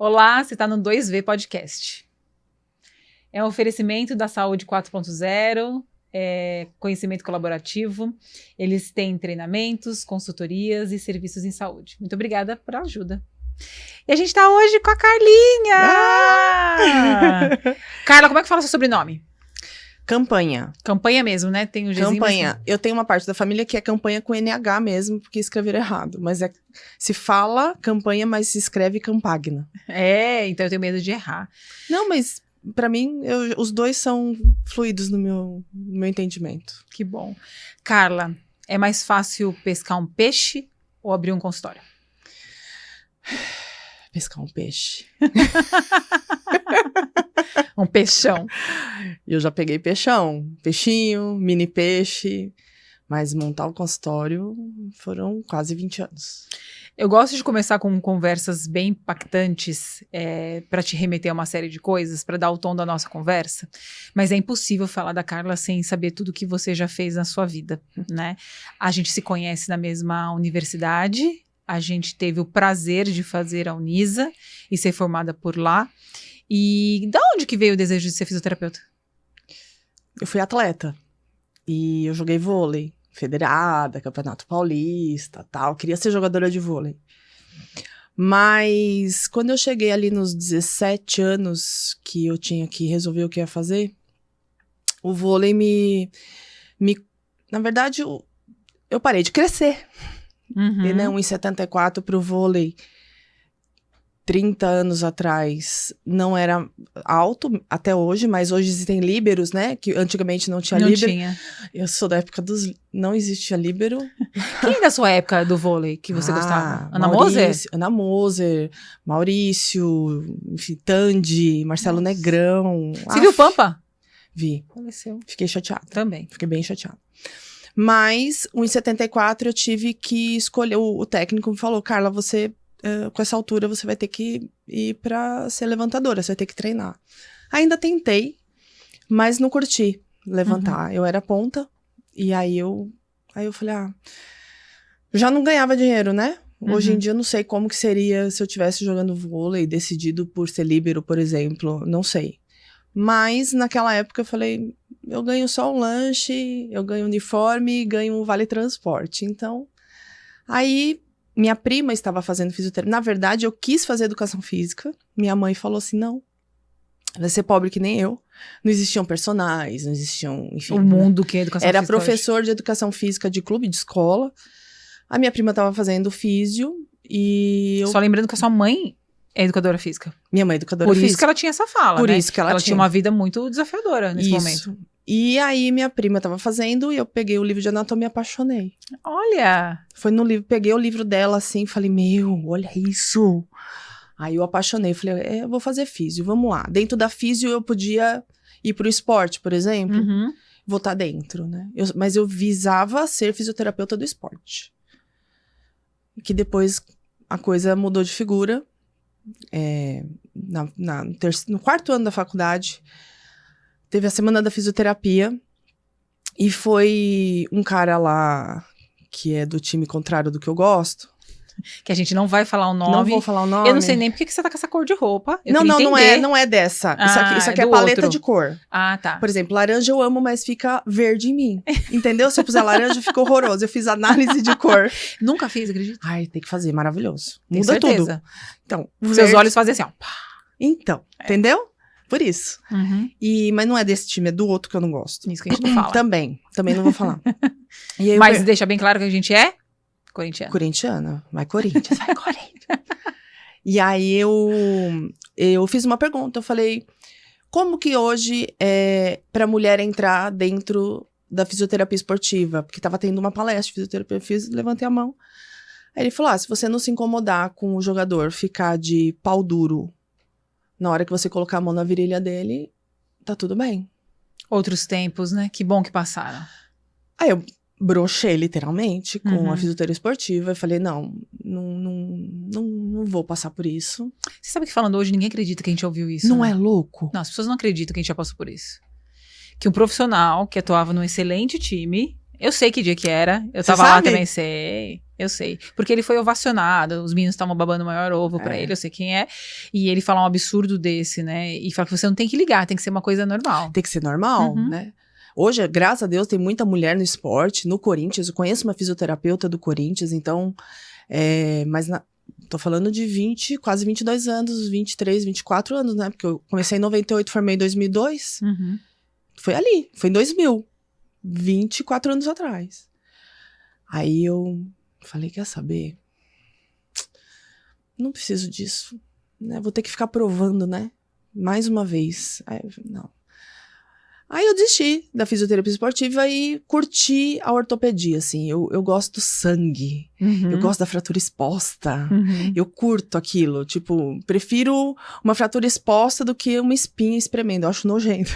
Olá, você está no 2V Podcast. É um oferecimento da Saúde 4.0, conhecimento colaborativo. Eles têm treinamentos, consultorias e serviços em saúde. Muito obrigada por ajuda. E a gente está hoje com a Carlinha! Carla, como é que fala seu sobrenome? Campanha. Campanha mesmo, né? Tem o Gzinho. Campanha. Eu tenho uma parte da família que é campanha com NH mesmo, porque escreveram errado. Mas se fala campanha, mas se escreve campagna. Então eu tenho medo de errar. Não, mas pra mim, os dois são fluidos no meu entendimento. Que bom. Carla, é mais fácil pescar um peixe ou abrir um consultório? Pescar um peixe. Um peixão. Eu já peguei peixão, peixinho, mini peixe, mas montar o consultório foram quase 20 anos. Eu gosto de começar com conversas bem impactantes para te remeter a uma série de coisas, para dar o tom da nossa conversa, mas é impossível falar da Carla sem saber tudo que você já fez na sua vida, né? A gente se conhece na mesma universidade, a gente teve o prazer de fazer a Unisa e ser formada por lá. E da onde que veio o desejo de ser fisioterapeuta? Eu fui atleta e eu joguei vôlei, federada, Campeonato Paulista, tal. Queria ser jogadora de vôlei. Mas quando eu cheguei ali nos 17 anos que eu tinha que resolver o que ia fazer, o vôlei na verdade, eu parei de crescer. Uhum. E, né, 1,74 pro vôlei 30 anos atrás não era alto, até hoje, mas hoje existem líberos, né? Que antigamente não tinha líbero. Tinha. Eu sou da época não existia líbero. Quem da sua época do vôlei que você gostava? Ana Moser? Ana Moser, Maurício, enfim, Tandy, Marcelo Negrão. Você viu Pampa? Vi. Faleceu. Fiquei chateada. Também. Fiquei bem chateada. Mas, 1,74 eu tive que escolher. O técnico me falou, Carla, você... com essa altura você vai ter que ir pra ser levantadora, você vai ter que treinar. Ainda tentei, mas não curti levantar. Eu era ponta, e aí eu falei, já não ganhava dinheiro, né? Hoje em dia eu não sei como que seria se eu estivesse jogando vôlei, decidido por ser líbero, por exemplo, não sei. Mas naquela época eu falei, eu ganho só um lanche, eu ganho uniforme e ganho um vale transporte. Então, aí... Minha prima estava fazendo fisioterapia. Na verdade, eu quis fazer educação física. Minha mãe falou assim, não, vai ser pobre que nem eu. Não existiam personagens, não existiam, enfim. O mundo que é educação física. Era professor hoje. de educação física de clube de escola. A minha prima estava fazendo físio e eu... Só lembrando que a sua mãe é educadora física. Minha mãe é educadora física. física. Por isso que ela tinha essa fala, Por né? isso que ela tinha uma vida muito desafiadora nesse momento. E aí, minha prima tava fazendo e eu peguei o livro de anatomia e apaixonei. Olha! Foi no livro, peguei o livro dela assim, falei, olha isso! Aí eu apaixonei, falei, eu vou fazer físio, vamos lá. Dentro da físio eu podia ir pro esporte, por exemplo, vou estar dentro, né? Mas eu visava ser fisioterapeuta do esporte. Que depois a coisa mudou de figura. No quarto ano da faculdade, teve a semana da fisioterapia e foi um cara lá que é do time contrário do que eu gosto. Que a gente não vai falar o nome. Não vou falar o nome. Eu não sei nem por que você tá com essa cor de roupa. Não é dessa. Isso aqui é paleta outro. de cor. Ah, tá. Por exemplo, laranja eu amo, mas fica verde em mim. Entendeu? Se eu puser laranja, fica horroroso. Eu fiz análise de cor. Nunca fiz, acredito. Ai, tem que fazer, maravilhoso. Tenho Muda certeza. tudo. Então, seus verde... olhos fazem assim, ó. Então, entendeu? Por isso. Mas não é desse time, é do outro que eu não gosto. Isso que a gente não fala. Também não vou falar. E aí mas deixa bem claro que a gente é corintiana. Vai Corinthians, vai Corinthians. E aí eu fiz uma pergunta, eu falei, como que hoje é pra mulher entrar dentro da fisioterapia esportiva? Porque tava tendo uma palestra de fisioterapia, levantei a mão. Aí ele falou, se você não se incomodar com o jogador ficar de pau duro na hora que você colocar a mão na virilha dele, tá tudo bem. Outros tempos, né? Que bom que passaram. Aí eu brochei, literalmente, com a fisioterapia esportiva. Eu falei, não vou passar por isso. Você sabe que falando hoje, ninguém acredita que a gente ouviu isso, Não, né? é louco? Não, as pessoas não acreditam que a gente já passou por isso. Que um profissional que atuava num excelente time... Eu sei que dia que era. Eu tava lá também, sei. Eu sei. Porque ele foi ovacionado, os meninos estavam babando o maior ovo pra ele, eu sei quem é. E ele fala um absurdo desse, né? E fala que você não tem que ligar, tem que ser uma coisa normal. Tem que ser normal, né? Hoje, graças a Deus, tem muita mulher no esporte, no Corinthians. Eu conheço uma fisioterapeuta do Corinthians, então... mas tô falando de quase 22 anos, 23, 24 anos, né? Porque eu comecei em 98, formei em 2002. Foi ali, foi em 2000. 24 anos atrás. Aí eu falei, quer saber? Não preciso disso, né? Vou ter que ficar provando, né? Mais uma vez. Não. Aí eu desisti da fisioterapia esportiva e curti a ortopedia, assim. Eu gosto do sangue, eu gosto da fratura exposta, eu curto aquilo. Tipo, prefiro uma fratura exposta do que uma espinha espremendo. Eu acho nojento.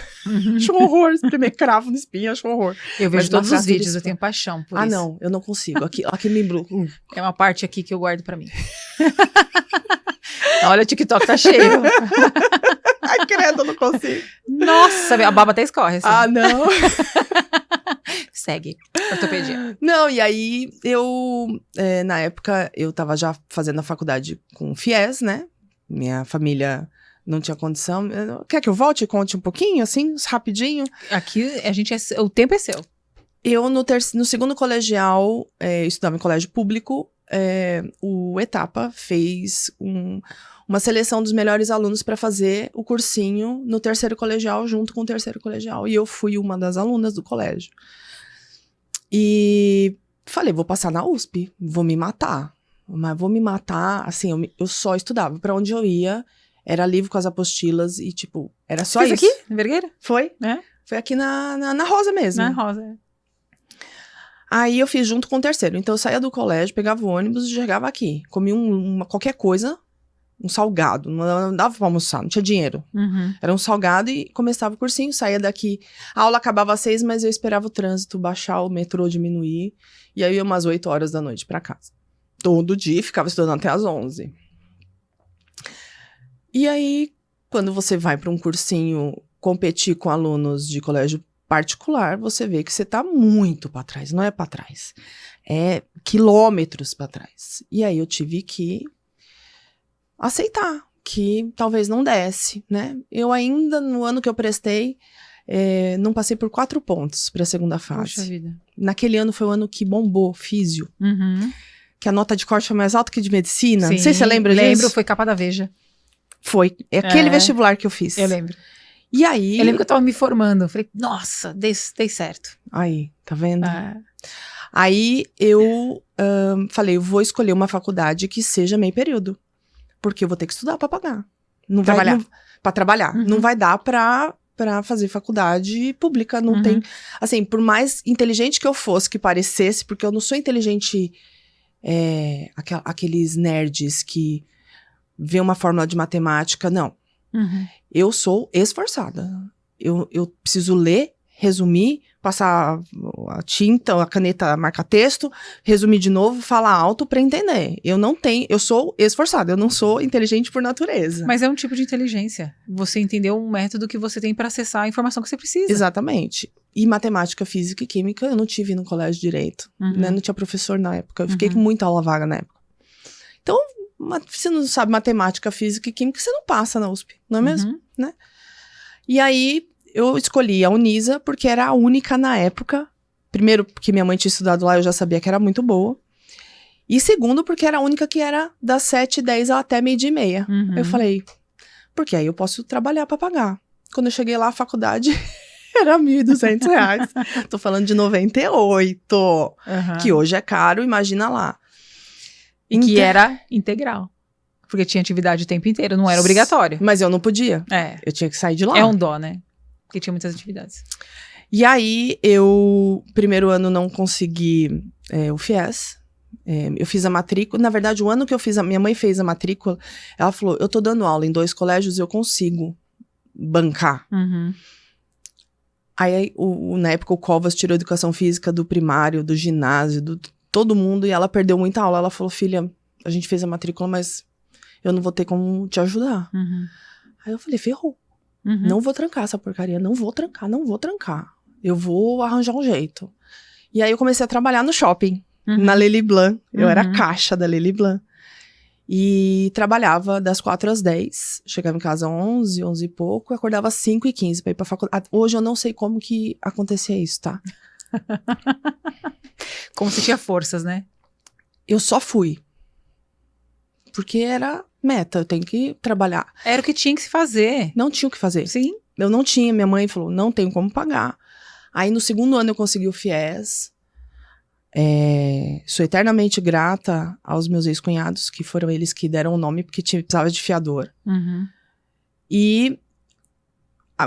Acho um horror espremer cravo no espinho, acho um horror. Eu vejo Mas todos os vídeos, exposta. eu tenho paixão por isso. Não, eu não consigo. Aqui me É uma parte aqui que eu guardo pra mim. Olha, o TikTok tá cheio. Ai, credo, eu não consigo. Nossa, a baba até escorre, assim. Não. Segue, ortopedia. Não, e aí na época, eu tava já fazendo a faculdade com FIES, né? Minha família não tinha condição. Quer que eu volte e conte um pouquinho, assim, rapidinho? Aqui, o tempo é seu. Eu, no segundo colegial, eu estudava em colégio público, o Etapa fez uma seleção dos melhores alunos para fazer o cursinho no terceiro colegial, junto com o terceiro colegial. E eu fui uma das alunas do colégio. E falei, vou passar na USP, vou me matar. Mas vou me matar, assim, eu só estudava. Para onde eu ia, era livro com as apostilas e, tipo, era só isso. Fez aqui, em Vergueira? Foi. Foi aqui na Rosa mesmo. Na Rosa, Aí eu fiz junto com o terceiro. Então eu saía do colégio, pegava o ônibus e chegava aqui. Comia qualquer coisa, um salgado. Não dava pra almoçar, não tinha dinheiro. Era um salgado e começava o cursinho, saía daqui. A aula acabava às 6, mas eu esperava o trânsito baixar, o metrô diminuir. E aí eu ia umas 8 horas da noite pra casa. Todo dia, ficava estudando até às 11. E aí, quando você vai pra um cursinho competir com alunos de colégio particular, você vê que você tá muito para trás, não é para trás, é quilômetros para trás. E aí eu tive que aceitar que talvez não desse, né? Eu ainda, no ano que eu prestei, não passei por 4 pontos para a segunda fase. Poxa vida. Naquele ano foi o ano que bombou físio, que a nota de corte foi mais alta que de medicina. Sim, não sei se você lembra disso. Lembro, foi capa da Veja. Foi, aquele vestibular que eu fiz. Eu lembro. E aí... Eu lembro que eu tava me formando. Eu falei, nossa, dei certo. Aí, tá vendo? Aí eu falei, eu vou escolher uma faculdade que seja meio período. Porque eu vou ter que estudar pra pagar. Não trabalhar. Pra trabalhar. Não vai dar pra fazer faculdade pública. Não tem... Assim, por mais inteligente que eu fosse, que parecesse, porque eu não sou inteligente... aqueles nerds que vê uma fórmula de matemática, não. Eu sou esforçada. Eu preciso ler, resumir, passar a tinta, a caneta, marca-texto, resumir de novo, falar alto pra entender. Eu sou esforçada, eu não sou inteligente por natureza. Mas é um tipo de inteligência. Você entendeu um método que você tem pra acessar a informação que você precisa. Exatamente. E matemática, física e química eu não tive no colégio direito. Né? Não tinha professor na época. Eu fiquei com muita aula vaga na época. Então, você não sabe matemática, física e química, você não passa na USP, não é mesmo? Né? E aí, eu escolhi a Unisa, porque era a única na época. Primeiro, porque minha mãe tinha estudado lá, eu já sabia que era muito boa. E segundo, porque era a única que era das 7h10 até 12h30. Eu falei, porque aí eu posso trabalhar pra pagar. Quando eu cheguei lá, a faculdade era R$1.200. Tô falando de 98, que hoje é caro, imagina lá. E que era integral. Porque tinha atividade o tempo inteiro, não era obrigatório. Mas eu não podia. Eu tinha que sair de lá. É um dó, né? Porque tinha muitas atividades. E aí, primeiro ano não consegui o FIES. Eu fiz a matrícula. Na verdade, o ano que eu fiz, minha mãe fez a matrícula, ela falou, eu tô dando aula em 2 colégios, eu consigo bancar. Aí, na época, o Covas tirou educação física do primário, do ginásio, todo mundo, e ela perdeu muita aula. Ela falou, filha, a gente fez a matrícula, mas eu não vou ter como te ajudar. Aí eu falei, ferrou. Não vou trancar essa porcaria, não vou trancar. Eu vou arranjar um jeito. E aí eu comecei a trabalhar no shopping. na Lely Blanc. Eu era Uhum. caixa da Lely Blanc. E trabalhava das 4 às 10. Chegava em casa às 11, 11 e pouco. E acordava às 5h15 pra ir pra faculdade. Hoje eu não sei como que acontecia isso, tá? Como se tinha forças, né? Eu só fui. Porque era meta, eu tenho que trabalhar. Era o que tinha que se fazer. Não tinha o que fazer. Sim. Eu não tinha, minha mãe falou, não tenho como pagar. Aí no segundo ano eu consegui o FIES. Sou eternamente grata aos meus ex-cunhados, que foram eles que deram o nome, porque precisava de fiador. Uhum. E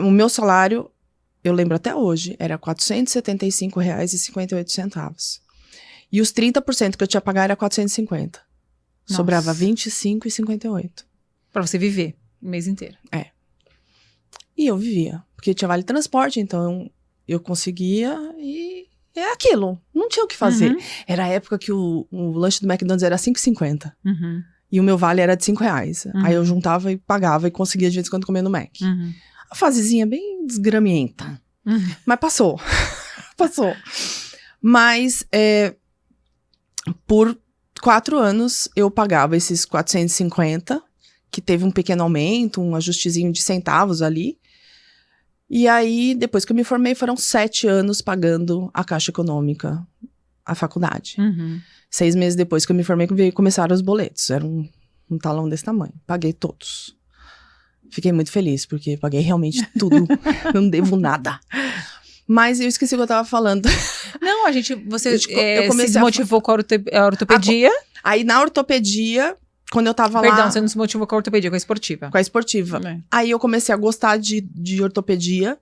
o meu salário, eu lembro até hoje, era R$ 475,58. E os 30% que eu tinha que pagar era 450. Nossa. Sobrava 25,58. Pra você viver o mês inteiro. E eu vivia, porque tinha vale transporte, então eu conseguia e é aquilo. Não tinha o que fazer. Uhum. Era a época que o lanche do McDonald's era 5,50. Uhum. E o meu vale era de R$5. Uhum. Aí eu juntava e pagava e conseguia de vez em quando comer no Mac. Uhum. A fasezinha bem desgramienta. Uhum. Mas passou. Passou. Mas por 4 anos eu pagava esses 450, que teve um pequeno aumento, um ajustezinho de centavos ali. E aí, depois que eu me formei, foram 7 anos pagando a Caixa Econômica, a faculdade. Uhum. 6 meses depois que eu me formei, começaram os boletos. Era um talão desse tamanho. Paguei todos. Fiquei muito feliz, porque paguei realmente tudo. Não devo nada. Mas eu esqueci o que eu tava falando. Não, você Eu comecei se desmotivou com a ortopedia. Aí, na ortopedia, quando eu tava Perdão, lá... você não se motivou com a ortopedia, com a esportiva. Com a esportiva. É. Aí eu comecei a gostar de ortopedia.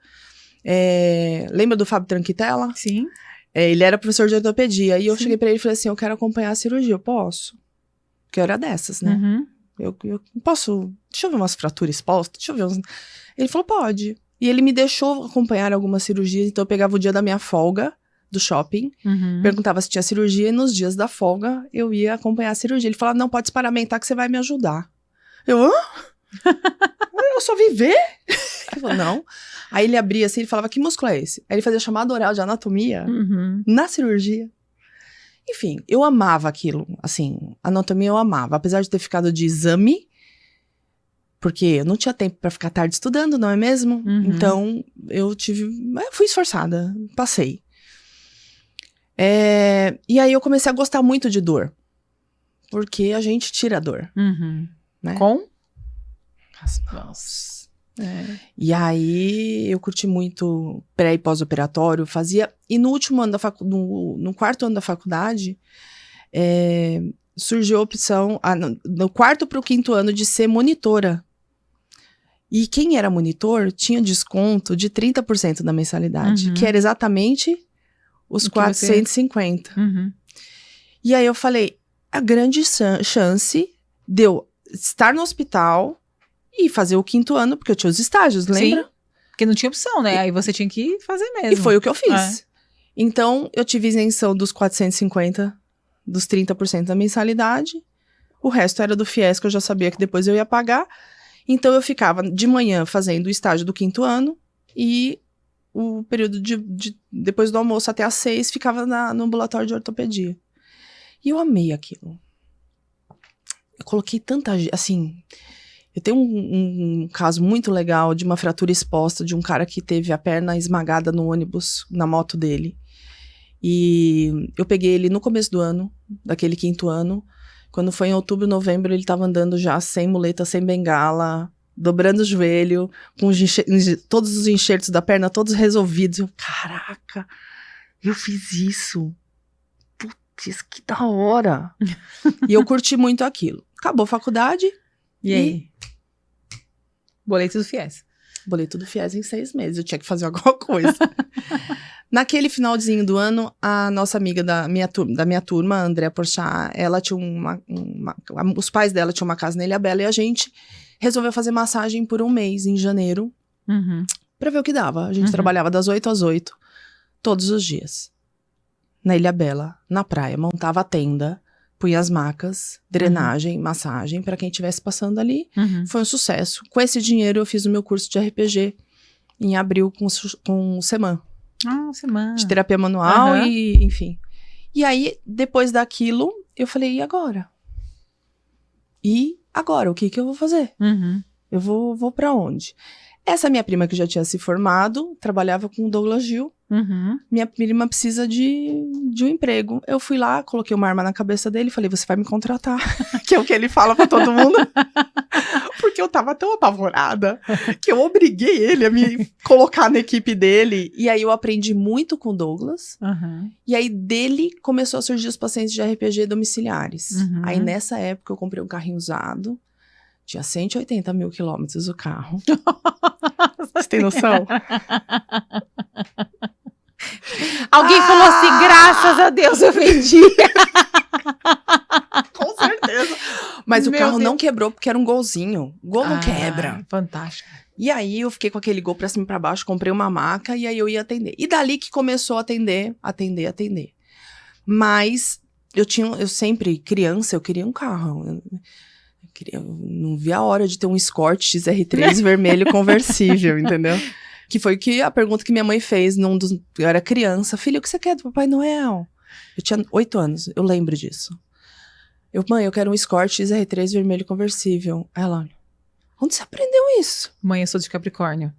Lembra do Fábio Tranquitella? Sim. Ele era professor de ortopedia. E eu Sim. cheguei pra ele e falei assim, eu quero acompanhar a cirurgia. Eu posso? Porque eu era dessas, né? Uhum. Eu posso... Deixa eu ver umas fraturas expostas. Deixa eu ver uns... Ele falou, pode. E ele me deixou acompanhar algumas cirurgias. Então eu pegava o dia da minha folga do shopping. Uhum. Perguntava se tinha cirurgia. E nos dias da folga eu ia acompanhar a cirurgia. Ele falava, não, pode se paramentar que você vai me ajudar. Eu, hã? Eu só viver? Ele falou, não. Aí ele abria assim, ele falava, que músculo é esse? Aí ele fazia chamada oral de anatomia Uhum. na cirurgia. Enfim, eu amava aquilo. Assim, anatomia eu amava. Apesar de ter ficado de exame, porque eu não tinha tempo pra ficar tarde estudando, não é mesmo? Uhum. Então, eu fui esforçada, passei. E aí eu comecei a gostar muito de dor. Porque a gente tira a dor, Uhum. né? Com? As mãos. E aí eu curti muito pré e pós-operatório, fazia. E no último ano no quarto ano da faculdade, surgiu a opção, no quarto para o quinto ano, de ser monitora. E quem era monitor tinha desconto de 30% da mensalidade, Uhum. que era exatamente os O que você- 450. Uhum. E aí eu falei, a grande chance de eu estar no hospital e fazer o quinto ano, porque eu tinha os estágios, lembra? Sim. Porque não tinha opção, né? Aí você tinha que fazer mesmo. E foi o que eu fiz. Então, eu tive isenção dos 450, dos 30% da mensalidade. O resto era do FIES, que eu já sabia que depois eu ia pagar. Então, eu ficava de manhã fazendo o estágio do quinto ano e o período depois do almoço até às 6, ficava no ambulatório de ortopedia. E eu amei aquilo. Eu coloquei tanta... Assim, eu tenho um caso muito legal de uma fratura exposta de um cara que teve a perna esmagada no ônibus, na moto dele. E eu peguei ele no começo do ano, daquele quinto ano. Quando foi em outubro, novembro, ele tava andando já sem muleta, sem bengala, dobrando o joelho, com todos os enxertos da perna todos resolvidos. Eu, caraca, eu fiz isso. Putz, que da hora. E eu curti muito aquilo. Acabou a faculdade. E aí? Boleto do FIES. Boleto do FIES em 6 meses. Eu tinha que fazer alguma coisa. Naquele finalzinho do ano, a nossa amiga da minha turma, a Andréa Porchat, ela tinha os pais dela tinham uma casa na Ilhabela e a gente resolveu fazer massagem por um mês, em janeiro, Uhum. pra ver o que dava. A gente trabalhava das 8 às 8, todos os dias. Na Ilhabela, na praia, montava a tenda, punha as macas, drenagem, massagem, pra quem estivesse passando ali. Uhum. Foi um sucesso. Com esse dinheiro, eu fiz o meu curso de RPG em abril com o SEMAN. Ah, semana. De terapia manual Aham. e, enfim. E aí, depois daquilo, eu falei, e agora? E agora, o que eu vou fazer? Uhum. Eu vou pra onde? Essa minha prima que já tinha se formado, trabalhava com o Douglas Gil. Uhum. Minha prima precisa de um emprego. Eu fui lá, coloquei uma arma na cabeça dele e falei, você vai me contratar. Que é o que ele fala pra todo mundo. Porque eu tava tão apavorada que eu obriguei ele a me colocar na equipe dele. E aí eu aprendi muito com o Douglas. Uhum. E aí dele começou a surgir os pacientes de RPG domiciliares. Uhum. Aí nessa época eu comprei um carrinho usado. Tinha 180 mil quilômetros o carro. Você tem noção? Alguém falou assim, graças a Deus eu vendi. Com certeza. Mas o Meu carro Deus. não quebrou porque era um golzinho. Gol não quebra. Fantástico. E aí eu fiquei com aquele gol pra cima e pra baixo, comprei uma maca e aí eu ia atender. E dali que começou a atender. Mas eu sempre, criança, eu queria um carro. Eu não via a hora de ter um Escort XR3 vermelho conversível, entendeu? Que foi a pergunta que minha mãe fez eu era criança. Filha, o que você quer do Papai Noel? Eu tinha 8 anos, eu lembro disso. Mãe, eu quero um Escort XR3 vermelho conversível. Ela, onde você aprendeu isso? Mãe, eu sou de Capricórnio.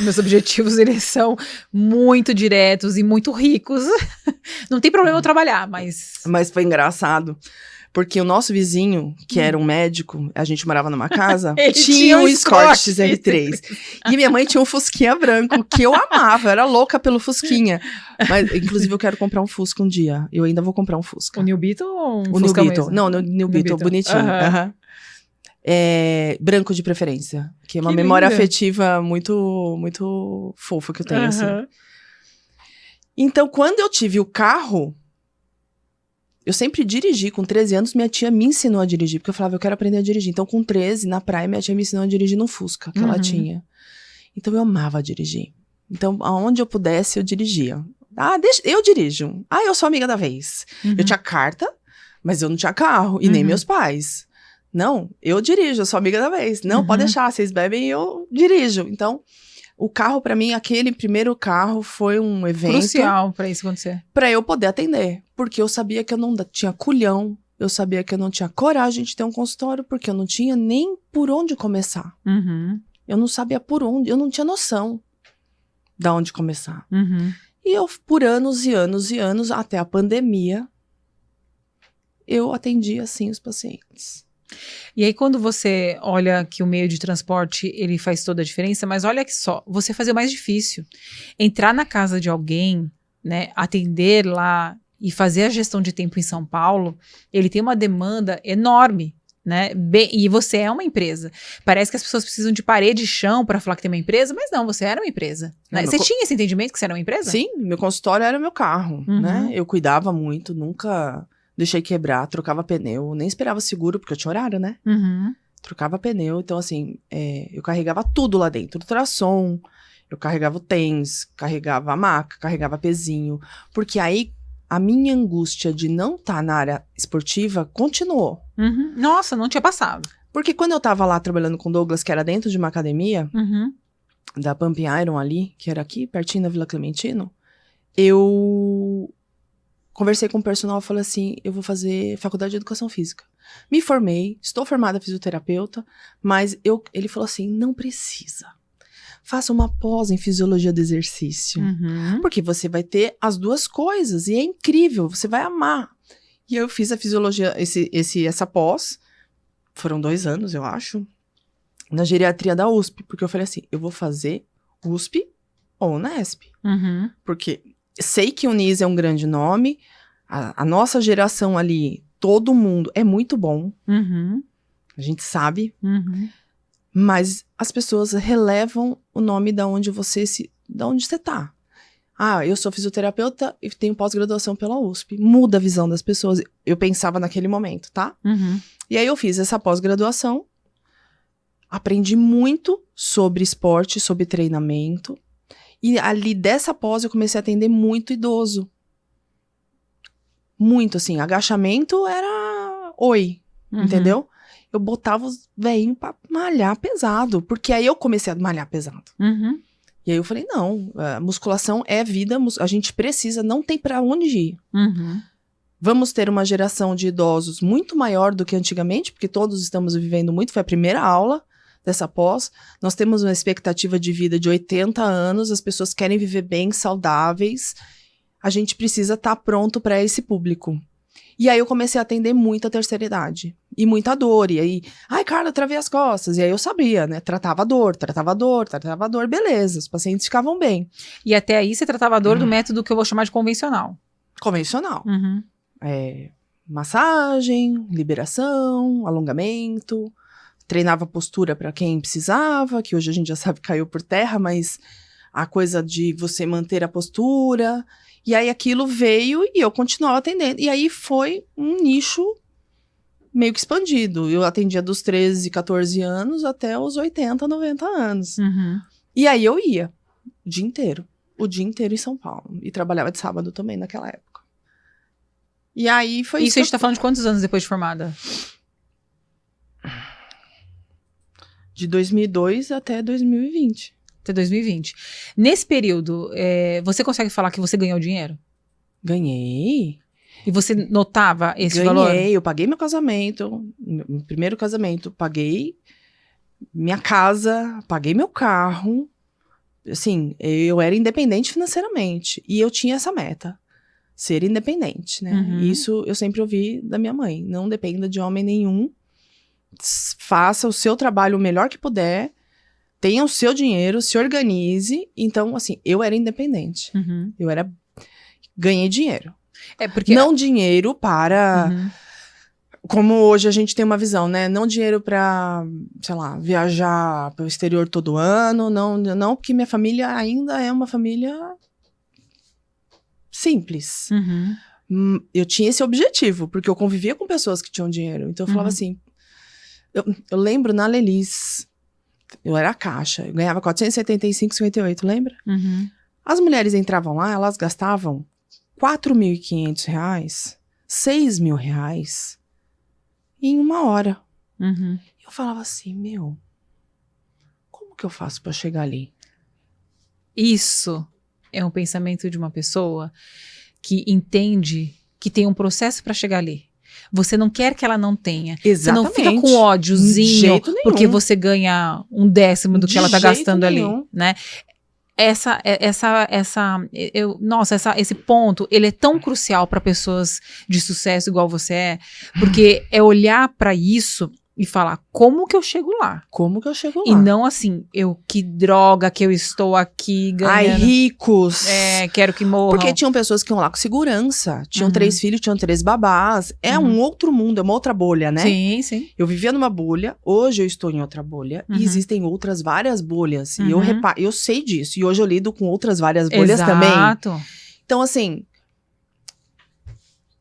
Meus objetivos, eles são muito diretos e muito ricos. Não tem problema eu trabalhar, mas... Mas foi engraçado. Porque o nosso vizinho, que era um médico, a gente morava numa casa, Ele tinha um Escort Escort XR3. E minha mãe tinha um Fusquinha branco, que eu amava, eu era louca pelo Fusquinha. Mas, inclusive, eu quero comprar um Fusca um dia. Eu ainda vou comprar um Fusca. O New Beetle ou um O New Fusca Beetle. mesmo? Não, o New Beetle, bonitinho. Aham. Branco de preferência. Que é uma Que memória linda. afetiva muito, muito fofa que eu tenho, assim. Aham. Então, quando eu tive o carro, eu sempre dirigi. Com 13 anos, minha tia me ensinou a dirigir. Porque eu falava, eu quero aprender a dirigir. Então, com 13, na praia, minha tia me ensinou a dirigir num Fusca que ela tinha. Então, eu amava dirigir. Então, aonde eu pudesse, eu dirigia. Eu dirijo. Eu sou amiga da vez. Eu tinha carta, mas eu não tinha carro. E nem meus pais. Não, eu dirijo, eu sou amiga da vez. Não, pode deixar, vocês bebem e eu dirijo. Então, o carro, pra mim, aquele primeiro carro foi um evento. Crucial pra isso acontecer. Pra eu poder atender. Porque eu sabia que eu não tinha culhão. Eu sabia que eu não tinha coragem de ter um consultório. Porque eu não tinha nem por onde começar. Uhum. Eu não sabia por onde. Eu não tinha noção de onde começar. Uhum. E eu, por anos e anos e anos, até a pandemia, eu atendia, assim, os pacientes. E aí, quando você olha que o meio de transporte, ele faz toda a diferença, mas olha que só, você fazer o mais difícil. Entrar na casa de alguém, né, atender lá e fazer a gestão de tempo em São Paulo, ele tem uma demanda enorme, né? E você é uma empresa. Parece que as pessoas precisam de parede e chão para falar que tem uma empresa, mas não, você era uma empresa. Né? Você tinha esse entendimento que você era uma empresa? Sim, meu consultório era meu carro, né? Eu cuidava muito, nunca deixei quebrar, trocava pneu, nem esperava seguro, porque eu tinha horário, né? Trocava pneu, então assim, eu carregava tudo lá dentro, ultrassom, eu carregava o TENS, carregava a maca, carregava pezinho, porque aí a minha angústia de não estar na área esportiva continuou. Nossa, não tinha passado. Porque quando eu tava lá trabalhando com o Douglas, que era dentro de uma academia, da Pump Iron ali, que era aqui, pertinho da Vila Clementino, eu conversei com o personal e falei assim, eu vou fazer faculdade de educação física. Me formei, estou formada fisioterapeuta, mas ele falou assim, não precisa. Faça uma pós em fisiologia do exercício. Porque você vai ter as duas coisas e é incrível, você vai amar. E eu fiz a fisiologia, essa pós, foram 2 anos, eu acho, na geriatria da USP, porque eu falei assim, eu vou fazer USP ou Unesp. Porque sei que o Unis é um grande nome, a nossa geração ali, todo mundo é muito bom, a gente sabe, mas as pessoas relevam o nome da onde você tá. Eu sou fisioterapeuta e tenho pós-graduação pela USP. Muda a visão das pessoas. Eu pensava naquele momento, tá? E aí eu fiz essa pós-graduação, aprendi muito sobre esporte, sobre treinamento. E ali dessa pós eu comecei a atender muito idoso. Muito, assim, agachamento era entendeu? Eu botava os velhinhos pra malhar pesado, porque aí eu comecei a malhar pesado. E aí eu falei, não, a musculação é vida, a gente precisa, não tem pra onde ir. vamos ter uma geração de idosos muito maior do que antigamente, porque todos estamos vivendo muito, foi a primeira aula dessa pós. Nós temos uma expectativa de vida de 80 anos, as pessoas querem viver bem, saudáveis. A gente precisa estar pronto para esse público. E aí eu comecei a atender muita terceira idade. E muita dor. E aí, ai, Carla, travei as costas. E aí eu sabia, né? Tratava a dor, beleza. Os pacientes ficavam bem. E até aí você tratava a dor do método que eu vou chamar de convencional. Convencional. Uhum. Massagem, liberação, alongamento. Treinava postura para quem precisava, que hoje a gente já sabe que caiu por terra, mas a coisa de você manter a postura. E aí aquilo veio e eu continuava atendendo. E aí foi um nicho meio que expandido. Eu atendia dos 13, 14 anos até os 80, 90 anos. Uhum. E aí eu ia o dia inteiro em São Paulo. E trabalhava de sábado também naquela época. E aí foi isso. Isso a gente tá falando de quantos anos depois de formada? De 2002 até 2020. Até 2020. Nesse período, você consegue falar que você ganhou dinheiro? Ganhei. E você notava esse valor? Ganhei, eu paguei meu casamento, meu primeiro casamento, paguei minha casa, paguei meu carro. Assim, eu era independente financeiramente. E eu tinha essa meta, ser independente, né? Uhum. Isso eu sempre ouvi da minha mãe. Não dependa de homem nenhum. Faça o seu trabalho o melhor que puder. Tenha o seu dinheiro, se organize. Então, assim, eu era independente. Uhum. Ganhei dinheiro. Porque... Não dinheiro para... Uhum. Como hoje a gente tem uma visão, né? Não dinheiro para, sei lá, viajar para o exterior todo ano. Não, porque minha família ainda é uma família simples. Uhum. Eu tinha esse objetivo, porque eu convivia com pessoas que tinham dinheiro. Então, eu falava assim... Eu lembro na Lelis... Eu era caixa, eu ganhava 475,58, lembra? Uhum. As mulheres entravam lá, elas gastavam R$4.500, R$6.000 em 1 hora. Uhum. Eu falava assim, como que eu faço pra chegar ali? Isso é um pensamento de uma pessoa que entende que tem um processo pra chegar ali. Você não quer que ela não tenha. Exatamente. Você não fica com ódiozinho porque você ganha 1/10 do que ela tá gastando ali, né? Esse ponto, ele é tão crucial para pessoas de sucesso igual você é, porque é olhar para isso e falar, como que eu chego lá? Como que eu chego lá? E não assim, que droga que eu estou aqui ganhando. Ai, ricos. Quero que morram. Porque tinham pessoas que iam lá com segurança. Tinham 3 filhos, tinham 3 babás. É um outro mundo, é uma outra bolha, né? Sim, sim. Eu vivia numa bolha, hoje eu estou em outra bolha. E existem outras várias bolhas. E eu sei disso. E hoje eu lido com outras várias bolhas também. Exato. Então, assim...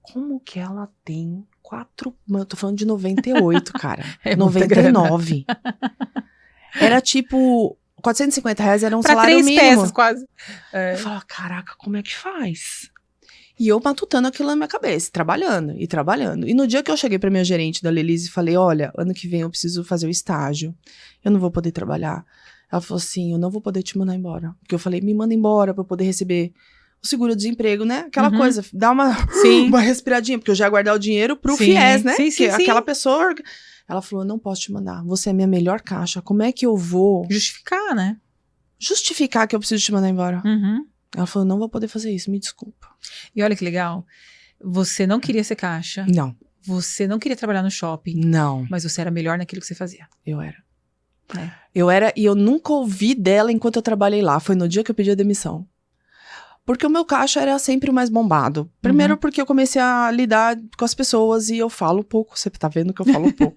Como que ela tem... Eu tô falando de 98, cara. 99. Era tipo... R$450 era um pra salário 3 mínimo. peças, quase. Eu falava, caraca, como é que faz? E eu matutando aquilo na minha cabeça, trabalhando. E no dia que eu cheguei pra minha gerente da Lelis e falei, olha, ano que vem eu preciso fazer o estágio. Eu não vou poder trabalhar. Ela falou assim, eu não vou poder te mandar embora. Porque eu falei, me manda embora pra eu poder receber o seguro-desemprego, né? Aquela coisa, dá uma respiradinha, porque eu já ia guardar o dinheiro pro FIES, né? Sim, aquela pessoa... Ela falou, eu não posso te mandar, você é minha melhor caixa, como é que eu vou... Justificar, né? Justificar que eu preciso te mandar embora. Ela falou, não vou poder fazer isso, me desculpa. E olha que legal, você não queria ser caixa. Não. Você não queria trabalhar no shopping. Não. Mas você era melhor naquilo que você fazia. Eu era. Eu era, e eu nunca ouvi dela enquanto eu trabalhei lá, foi no dia que eu pedi a demissão. Porque o meu caixa era sempre o mais bombado. Primeiro porque eu comecei a lidar com as pessoas e eu falo pouco. Você tá vendo que eu falo pouco.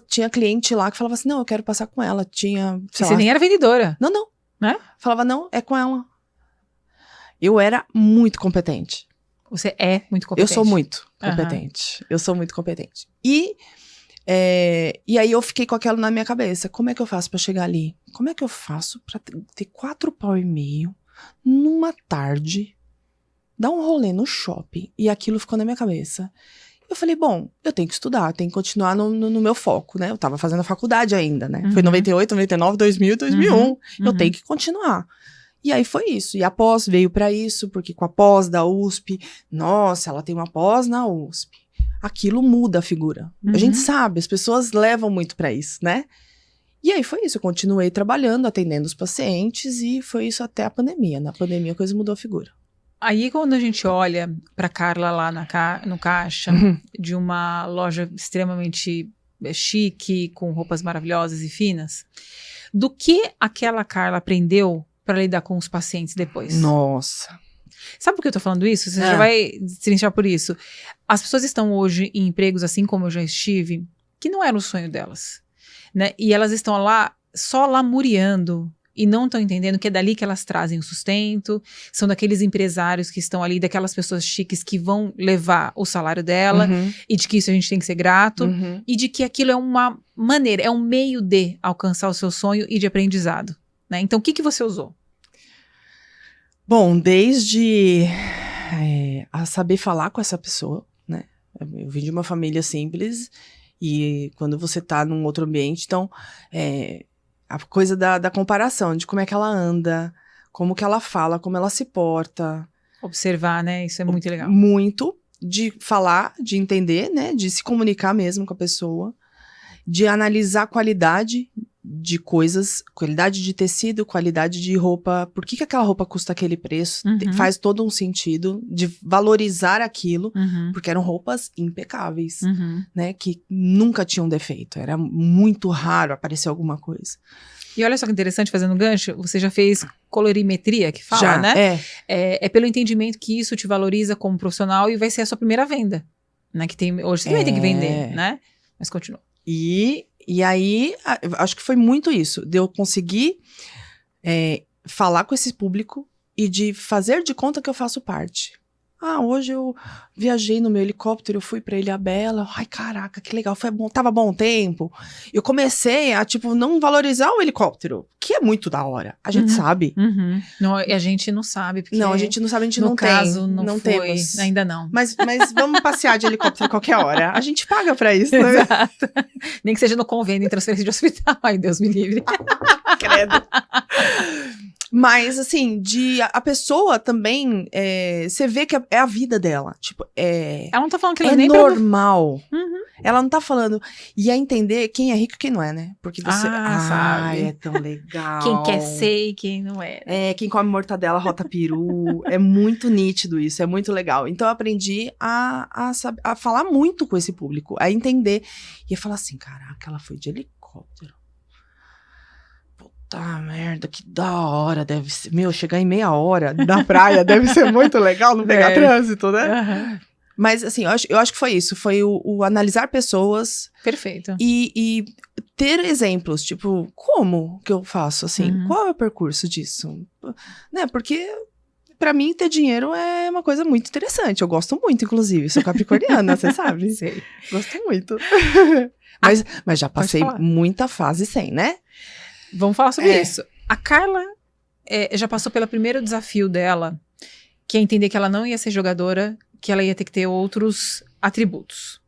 Tinha cliente lá que falava assim, não, eu quero passar com ela. Você nem era vendedora. Não. Né? Falava, não, é com ela. Eu era muito competente. Você é muito competente. Eu sou muito competente. Eu sou muito competente. E aí eu fiquei com aquilo na minha cabeça. Como é que eu faço pra chegar ali? Como é que eu faço pra ter 4,5 pau numa tarde, dar um rolê no shopping? E aquilo ficou na minha cabeça. Eu falei, bom, eu tenho que estudar, tenho que continuar no meu foco, né? Eu tava fazendo a faculdade ainda, né? Foi 98, 99, 2000, 2001. Eu tenho que continuar. E aí foi isso. E a pós veio para isso, porque com a pós da USP, nossa, ela tem uma pós na USP. Aquilo muda a figura. A gente sabe, as pessoas levam muito para isso, né? E aí foi isso, eu continuei trabalhando, atendendo os pacientes, e foi isso até a pandemia. Na pandemia a coisa mudou a figura. Aí quando a gente olha para Carla lá no caixa de uma loja extremamente chique, com roupas maravilhosas e finas, do que aquela Carla aprendeu para lidar com os pacientes depois? Nossa. Sabe por que eu tô falando isso? Você já vai se iniciar por isso. As pessoas estão hoje em empregos, assim como eu já estive, que não era o sonho delas, né? E elas estão lá, só lamuriando, e não estão entendendo que é dali que elas trazem o sustento, são daqueles empresários que estão ali, daquelas pessoas chiques que vão levar o salário dela, e de que isso a gente tem que ser grato, e de que aquilo é uma maneira, é um meio de alcançar o seu sonho e de aprendizado, né? Então, o que você usou? Bom, desde a saber falar com essa pessoa, né? Eu vim de uma família simples, e quando você tá num outro ambiente, então, a coisa da comparação, de como é que ela anda, como que ela fala, como ela se porta. Observar, né? Isso é muito legal. Muito, de falar, de entender, né? De se comunicar mesmo com a pessoa, de analisar a qualidade de coisas, qualidade de tecido, qualidade de roupa, por que aquela roupa custa aquele preço, faz todo um sentido, de valorizar aquilo, porque eram roupas impecáveis, né, que nunca tinham defeito, era muito raro aparecer alguma coisa. E olha só que interessante, fazendo gancho, você já fez colorimetria, que fala, já, né? É pelo entendimento que isso te valoriza como profissional e vai ser a sua primeira venda, né, que tem, hoje você também tem que vender, né? Mas continua. E aí, acho que foi muito isso, de eu conseguir falar com esse público e de fazer de conta que eu faço parte. Hoje eu viajei no meu helicóptero, eu fui pra Ilhabela, ai caraca, que legal, foi bom, tava bom tempo. Eu comecei a, não valorizar o helicóptero, que é muito da hora, a gente sabe. Não, a gente não sabe, porque não, a gente não sabe, a gente no não caso, tem. não foi, temos. Ainda não. Mas vamos passear de helicóptero a qualquer hora, a gente paga pra isso, né? Exato. Nem que seja no convênio em transferência de hospital, ai Deus me livre. Credo. Mas, assim, a pessoa também, você vê que é a vida dela. Tipo, ela não tá falando que ela é nem normal. Ela não tá falando. E é entender quem é rico e quem não é, né? Porque você. Sabe. É tão legal. Quem quer ser e quem não é. Quem come mortadela, rota peru. É muito nítido isso, é muito legal. Então, eu aprendi a falar muito com esse público, a entender. E a falar assim: caraca, ela foi de helicóptero. Tá, merda, que da hora deve ser. Meu, chegar em meia hora da praia deve ser muito legal, não pegar trânsito, né? Mas, assim, eu acho que foi isso. Foi o analisar pessoas. Perfeito. E ter exemplos, tipo, como que eu faço, assim? Qual é o percurso disso? Né, porque, pra mim, ter dinheiro é uma coisa muito interessante. Eu gosto muito, inclusive. Sou capricorniana, você sabe? Sei. Gosto muito. Mas já passei muita fase sem, né? Vamos falar sobre isso. A Carla já passou pelo primeiro desafio dela, que é entender que ela não ia ser jogadora, que ela ia ter que ter outros atributos.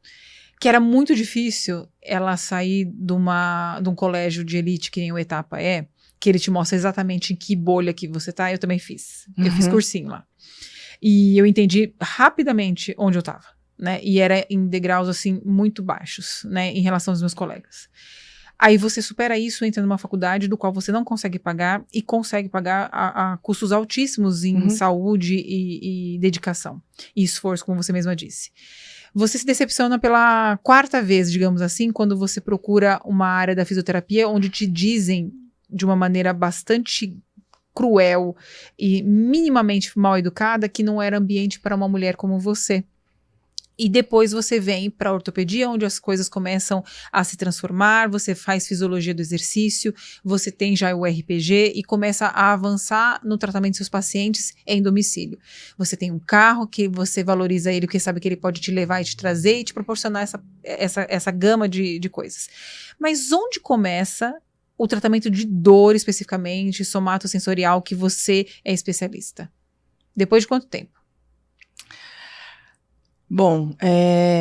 Que era muito difícil ela sair de um colégio de elite que nem o Etapa que ele te mostra exatamente em que bolha que você tá. Eu também fiz. Eu fiz cursinho lá. E eu entendi rapidamente onde eu tava, né? E era em degraus, assim, muito baixos, né? Em relação aos meus colegas. Aí você supera isso, entra numa faculdade do qual você não consegue pagar e consegue pagar a custos altíssimos em saúde e dedicação. E esforço, como você mesma disse. Você se decepciona pela quarta vez, digamos assim, quando você procura uma área da fisioterapia onde te dizem de uma maneira bastante cruel e minimamente mal educada que não era ambiente para uma mulher como você. E depois você vem para a ortopedia, onde as coisas começam a se transformar, você faz fisiologia do exercício, você tem já o RPG e começa a avançar no tratamento dos seus pacientes em domicílio. Você tem um carro que você valoriza ele, porque sabe que ele pode te levar e te trazer e te proporcionar essa gama de coisas. Mas onde começa o tratamento de dor especificamente, somatosensorial, que você é especialista? Depois de quanto tempo? Bom,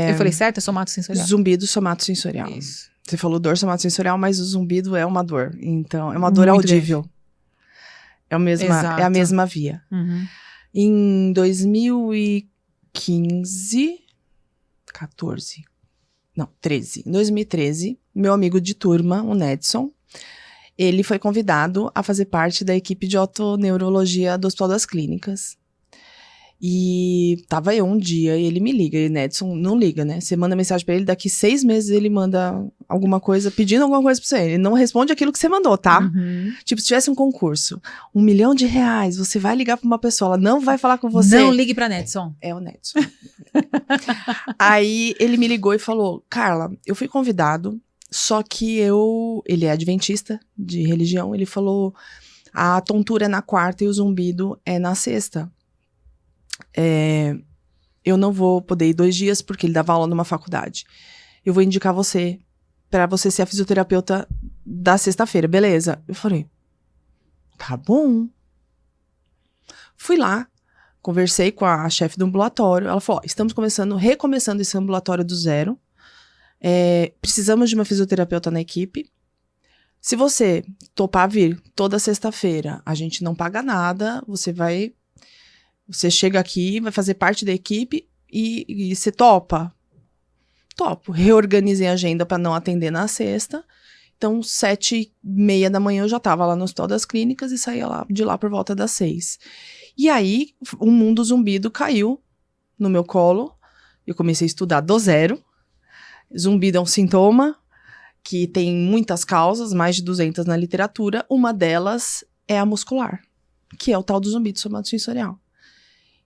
eu falei certo? É somatosensorial? Zumbido somatosensorial. Isso. Você falou dor somatosensorial, mas o zumbido é uma dor. Então, é uma dor audível. É a mesma via. Uhum. Em 2015, 14, não, 13. Em 2013, meu amigo de turma, o Nedson, ele foi convidado a fazer parte da equipe de otoneurologia do Hospital das Clínicas. E tava eu um dia e ele me liga. E Nedson não liga, né? Você manda mensagem pra ele, daqui 6 meses ele manda alguma coisa, pedindo alguma coisa pra você. Ele não responde aquilo que você mandou, tá? Uhum. Tipo, se tivesse um concurso, R$1 milhão, você vai ligar pra uma pessoa, ela não vai falar com você. Não ligue pra Nedson. É o Nedson. Aí ele me ligou e falou, Carla, eu fui convidado, só que ele é adventista de religião, ele falou, a tontura é na quarta e o zumbido é na sexta. Eu não vou poder ir 2 dias porque ele dava aula numa faculdade. Eu vou indicar você pra você ser a fisioterapeuta da sexta-feira, beleza? Eu falei, tá bom. Fui lá, conversei com a chefe do ambulatório. Ela falou, estamos recomeçando esse ambulatório do zero. Precisamos de uma fisioterapeuta na equipe. Se você topar vir toda sexta-feira, a gente não paga nada, você chega aqui, vai fazer parte da equipe e você topa? Topo. Reorganizei a agenda para não atender na sexta. Então, 7h30 da manhã eu já estava lá no Hospital das Clínicas e saía de lá por volta das 6. E aí, o mundo zumbido caiu no meu colo. Eu comecei a estudar do zero. Zumbido é um sintoma que tem muitas causas, mais de 200 na literatura. Uma delas é a muscular, que é o tal do zumbido somatosensorial.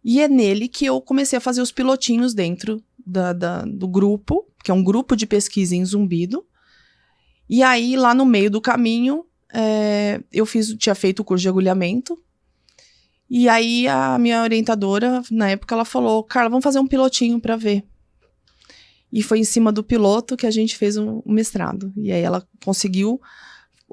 E é nele que eu comecei a fazer os pilotinhos dentro do grupo, que é um grupo de pesquisa em zumbido. E aí, lá no meio do caminho, eu tinha feito o curso de agulhamento. E aí, a minha orientadora, na época, ela falou, Carla, vamos fazer um pilotinho para ver. E foi em cima do piloto que a gente fez um mestrado. E aí, ela conseguiu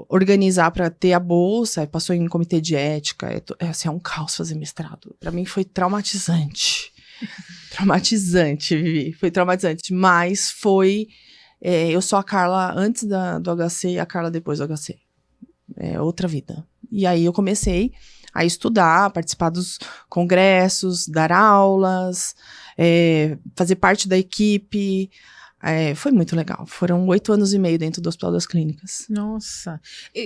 organizar para ter a bolsa, passou em comitê de ética. É um caos fazer mestrado. Para mim foi traumatizante. Traumatizante, Vivi. Foi traumatizante. Mas foi... eu sou a Carla antes do HC e a Carla depois do HC. É outra vida. E aí eu comecei a estudar, participar dos congressos, dar aulas, fazer parte da equipe. Foi muito legal. Foram 8 anos e meio dentro do Hospital das Clínicas. Nossa.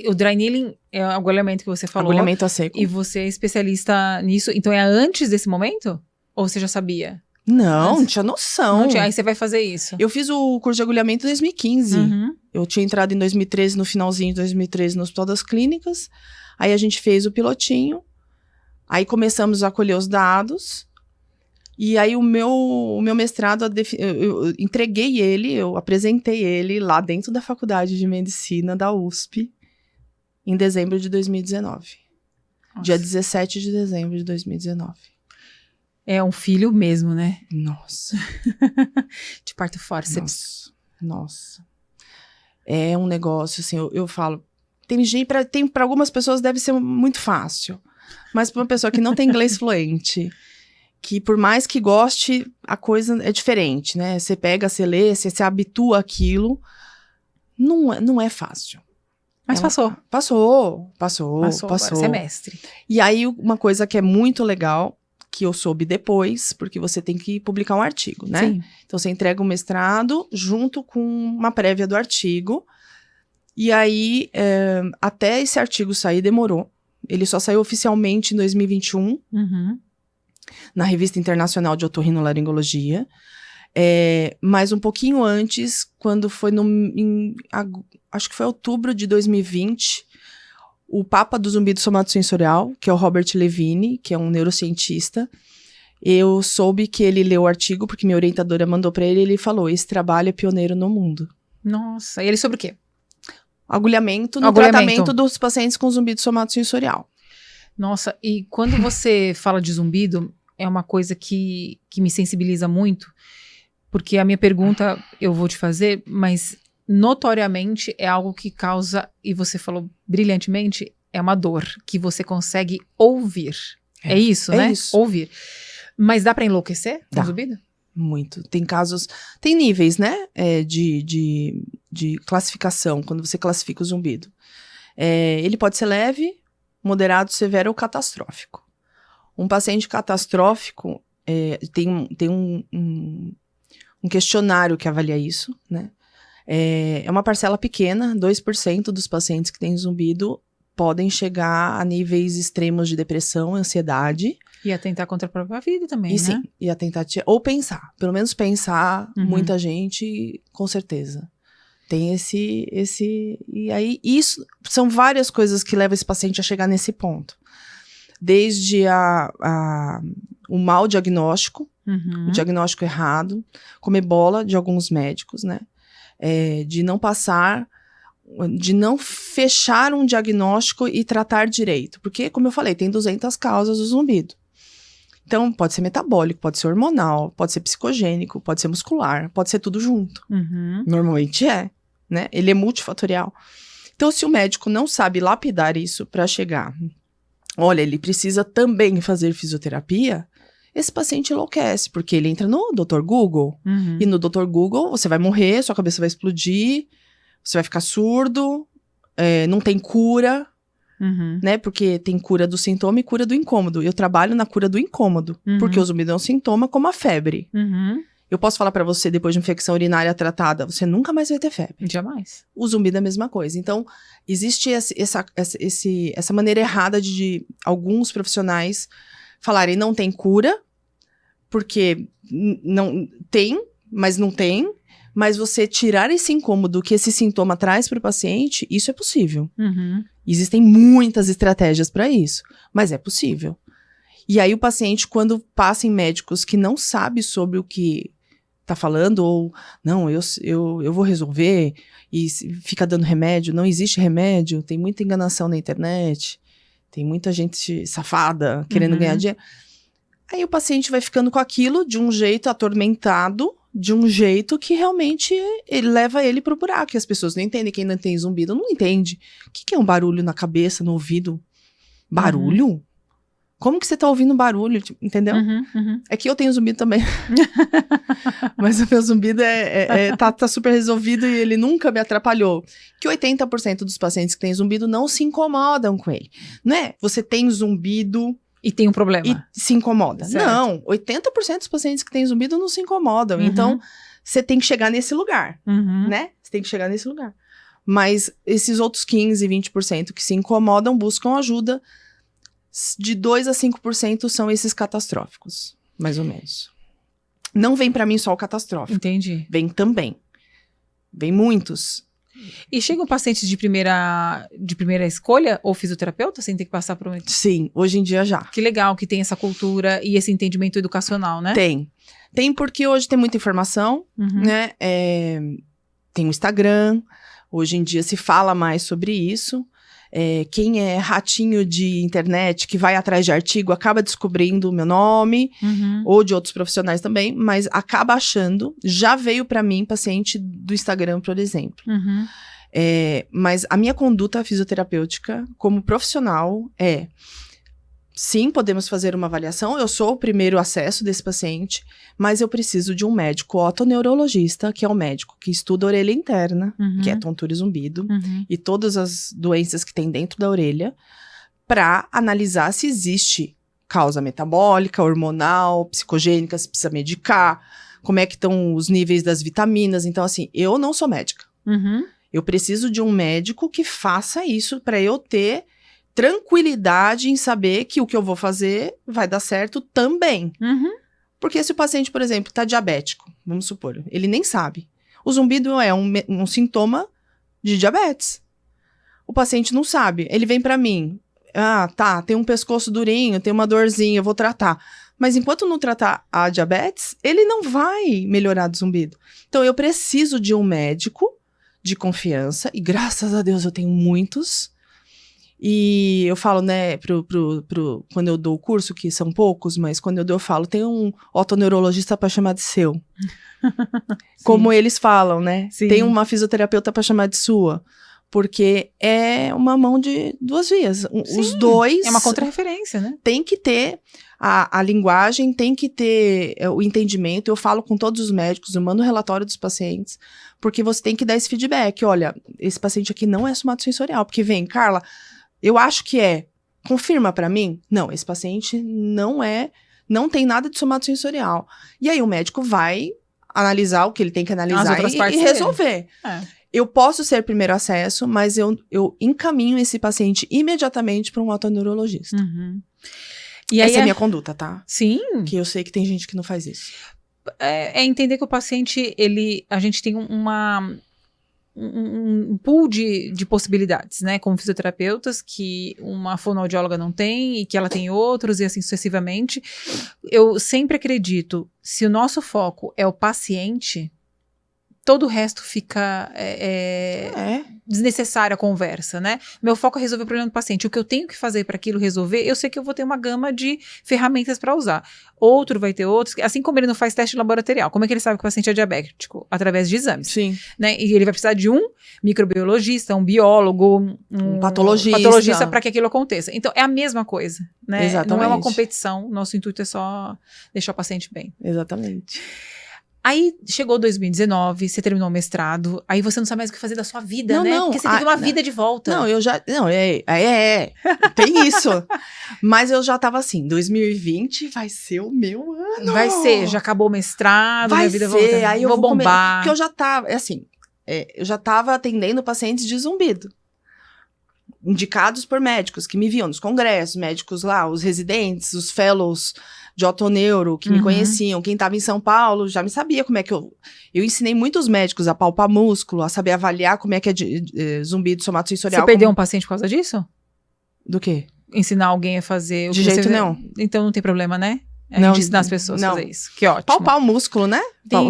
O dry needling é o agulhamento que você falou. Agulhamento a seco. E você é especialista nisso. Então é antes desse momento? Ou você já sabia? Não tinha noção. Não tinha. Aí você vai fazer isso. Eu fiz o curso de agulhamento em 2015. Uhum. Eu tinha entrado em 2013, no finalzinho de 2013, no Hospital das Clínicas. Aí a gente fez o pilotinho. Aí começamos a colher os dados. E aí o meu mestrado, eu entreguei ele, eu apresentei ele lá dentro da Faculdade de Medicina da USP, em dezembro de 2019. Nossa. Dia 17 de dezembro de 2019. É um filho mesmo, né? Nossa. De parto fórceps. Nossa. É um negócio, assim, eu falo, para algumas pessoas deve ser muito fácil, mas para uma pessoa que não tem inglês fluente, que por mais que goste, a coisa é diferente, né? Você pega, você lê, você se habitua àquilo, não é fácil. Mas passou. Passou. Agora você é mestre. E aí, uma coisa que é muito legal, que eu soube depois, porque você tem que publicar um artigo, né? Sim. Então, você entrega o mestrado junto com uma prévia do artigo. E aí, até esse artigo sair, demorou. Ele só saiu oficialmente em 2021. Uhum. Na Revista Internacional de Otorrinolaringologia, mas um pouquinho antes, quando foi acho que foi outubro de 2020, o Papa do Zumbido Somatosensorial, que é o Robert Levine, que é um neurocientista, eu soube que ele leu o artigo, porque minha orientadora mandou para ele, e ele falou, esse trabalho é pioneiro no mundo. Nossa, e ele sobre o quê? Agulhamento no tratamento dos pacientes com zumbido somatosensorial. Nossa, e quando você fala de zumbido, é uma coisa que me sensibiliza muito, porque a minha pergunta eu vou te fazer, mas notoriamente é algo que causa, e você falou brilhantemente, é uma dor que você consegue ouvir. É isso, né? Isso. Ouvir. Mas dá pra enlouquecer com Dá. zumbido? Muito. Tem casos... Tem níveis, né? De classificação, quando você classifica o zumbido. Ele pode ser leve, moderado, severo ou catastrófico. Um paciente catastrófico tem um questionário que avalia isso, né? É uma parcela pequena, 2% dos pacientes que têm zumbido podem chegar a níveis extremos de depressão, ansiedade. E atentar contra a própria vida também, E né? sim, e a tentativa, ou pensar, pelo menos pensar, Uhum. muita gente, com certeza. Tem e aí, isso, são várias coisas que levam esse paciente a chegar nesse ponto. Desde o mau diagnóstico, Uhum. o diagnóstico errado, comer bola de alguns médicos, né? De não fechar um diagnóstico e tratar direito. Porque, como eu falei, tem 200 causas do zumbido. Então, pode ser metabólico, pode ser hormonal, pode ser psicogênico, pode ser muscular, pode ser tudo junto. Uhum. Normalmente né? Ele é multifatorial. Então, se o médico não sabe lapidar isso para chegar, olha, ele precisa também fazer fisioterapia, esse paciente enlouquece, porque ele entra no Dr. Google, Uhum. e no Dr. Google você vai morrer, sua cabeça vai explodir, você vai ficar surdo, não tem cura, Uhum. né? Porque tem cura do sintoma e cura do incômodo. Eu trabalho na cura do incômodo, porque o zumbido é um sintoma como a febre. Uhum. Eu posso falar pra você, depois de infecção urinária tratada, você nunca mais vai ter febre. Jamais. O zumbido é a mesma coisa. Então, existe essa maneira errada de alguns profissionais falarem não tem cura, porque não tem, mas não tem. Mas você tirar esse incômodo que esse sintoma traz para o paciente, isso é possível. Uhum. Existem muitas estratégias para isso, mas é possível. E aí o paciente, quando passa em médicos que não sabe sobre o que tá falando, ou não, eu vou resolver, e fica dando remédio, não existe remédio, tem muita enganação na internet, tem muita gente safada querendo ganhar dinheiro. Aí o paciente vai ficando com aquilo de um jeito atormentado, de um jeito que realmente ele leva ele pro buraco. E as pessoas não entendem. Quem não tem zumbido não entende. O que é um barulho na cabeça, no ouvido? Barulho? Como que você tá ouvindo barulho? Entendeu? É que eu tenho zumbido também. Mas o meu zumbido tá super resolvido e ele nunca me atrapalhou. Que 80% dos pacientes que têm zumbido não se incomodam com ele. Não é? Você tem zumbido E tem um problema. e se incomoda. Certo. Não, 80% dos pacientes que têm zumbido não se incomodam. Então, você tem que chegar nesse lugar, né? Você tem que chegar nesse lugar. Mas esses outros 15, 20% que se incomodam, buscam ajuda. De 2 a 5% são esses catastróficos, mais ou menos. Não vem pra mim só o catastrófico. Entendi. Vem também. Vem muitos. E chegam pacientes de primeira escolha ou fisioterapeuta sem ter que passar por um... Sim, hoje em dia já. Que legal que tem essa cultura e esse entendimento educacional, né? Tem. Tem porque hoje tem muita informação, né? Tem o Instagram. Hoje em dia se fala mais sobre isso. Quem é ratinho de internet, que vai atrás de artigo, acaba descobrindo o meu nome, ou de outros profissionais também, mas acaba achando. Já veio pra mim paciente do Instagram, por exemplo. Mas a minha conduta fisioterapêutica como profissional sim, podemos fazer uma avaliação, eu sou o primeiro acesso desse paciente, mas eu preciso de um médico otoneurologista, que é um médico que estuda a orelha interna, que é tontura e zumbido, e todas as doenças que tem dentro da orelha, para analisar se existe causa metabólica, hormonal, psicogênica, se precisa medicar, como é que estão os níveis das vitaminas. Então, assim, eu não sou médica. Eu preciso de um médico que faça isso para eu ter tranquilidade em saber que o que eu vou fazer vai dar certo também. Porque se o paciente, por exemplo, tá diabético, vamos supor, ele nem sabe. O zumbido é um sintoma de diabetes. O paciente não sabe. Ele vem pra mim. Tá, tem um pescoço durinho, tem uma dorzinha, eu vou tratar. Mas enquanto não tratar a diabetes, ele não vai melhorar do zumbido. Então eu preciso de um médico de confiança, e graças a Deus eu tenho muitos. E eu falo, né, quando eu dou o curso, que são poucos, mas quando eu falo, tem um otoneurologista para chamar de seu. Como eles falam, né? Sim. Tem uma fisioterapeuta para chamar de sua. Porque é uma mão de duas vias. Os dois... É uma contrarreferência, né? Tem que ter a linguagem, tem que ter o entendimento. Eu falo com todos os médicos, eu mando o relatório dos pacientes, porque você tem que dar esse feedback. Olha, esse paciente aqui não é somatosensorial, porque vem, Carla... Eu acho que confirma pra mim? Não, esse paciente não tem nada de somatosensorial. E aí o médico vai analisar o que ele tem que analisar e resolver. Eu posso ser primeiro acesso, mas eu encaminho esse paciente imediatamente para um otoneurologista. E aí essa é a minha conduta, tá? Sim. Que eu sei que tem gente que não faz isso. É entender que o paciente, a gente tem um pool de possibilidades, né, como fisioterapeutas, que uma fonoaudióloga não tem e que ela tem outros e assim sucessivamente. Eu sempre acredito, se o nosso foco é o paciente, todo o resto fica desnecessário a conversa, né? Meu foco é resolver o problema do paciente. O que eu tenho que fazer para aquilo resolver, eu sei que eu vou ter uma gama de ferramentas para usar. Outro vai ter outros, assim como ele não faz teste laboratorial. Como é que ele sabe que o paciente é diabético? Através de exames. Sim. Né? E ele vai precisar de um microbiologista, um biólogo, um patologista para que aquilo aconteça. Então, é a mesma coisa, né? Exatamente. Não é uma competição. Nosso intuito é só deixar o paciente bem. Exatamente. Aí chegou 2019, você terminou o mestrado, aí você não sabe mais o que fazer da sua vida, né? Porque você teve uma vida de volta. Não, tem isso. Mas eu já tava assim, 2020 vai ser o meu ano. Vai ser, já acabou o mestrado, vai minha vida ser, volta. Aí eu vou bombar. Porque eu já tava, eu já tava atendendo pacientes de zumbido. Indicados por médicos que me viam nos congressos, médicos lá, os residentes, os fellows de otoneuro que me conheciam, quem estava em São Paulo já me sabia como é que eu ensinei muitos médicos a palpar músculo, a saber avaliar como é que é zumbido somatosensorial. Você perdeu um paciente por causa disso? Do quê? Ensinar alguém a fazer... De jeito nenhum. Então não tem problema, né? A gente ensinar as pessoas a fazer isso. Que ótimo. Palpar o músculo, né?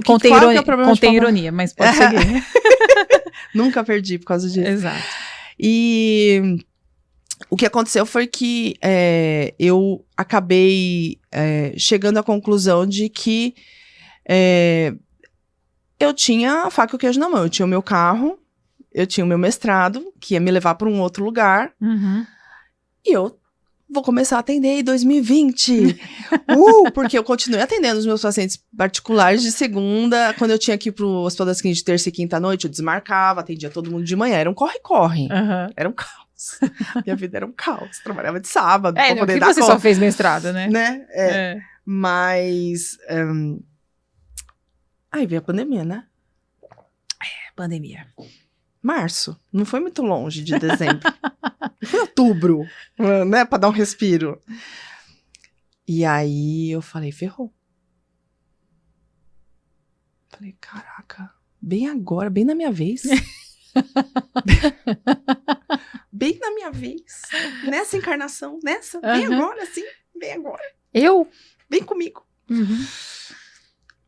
Contém ironia, mas pode seguir. Nunca perdi por causa disso. Exato. E o que aconteceu foi que eu acabei chegando à conclusão de que eu tinha a faca e o queijo na mão. Eu tinha o meu carro, eu tinha o meu mestrado, que ia me levar para um outro lugar. E eu vou começar a atender em 2020. Porque eu continuei atendendo os meus pacientes particulares de segunda. Quando eu tinha que ir pro Hospital das Clínicas de terça e quinta à noite, eu desmarcava, atendia todo mundo de manhã. Era um corre-corre. Era um caos. Minha vida era um caos. Trabalhava de sábado pra poder dar conta. Você só fez mestrado, né? Mas... Aí veio a pandemia, né? Pandemia. Março. Não foi muito longe de dezembro. Foi outubro, né? Pra dar um respiro. E aí eu falei, ferrou. Falei, caraca, bem agora, bem na minha vez. Bem na minha vez. Nessa encarnação, nessa. Bem agora, sim. Bem agora. Vem comigo.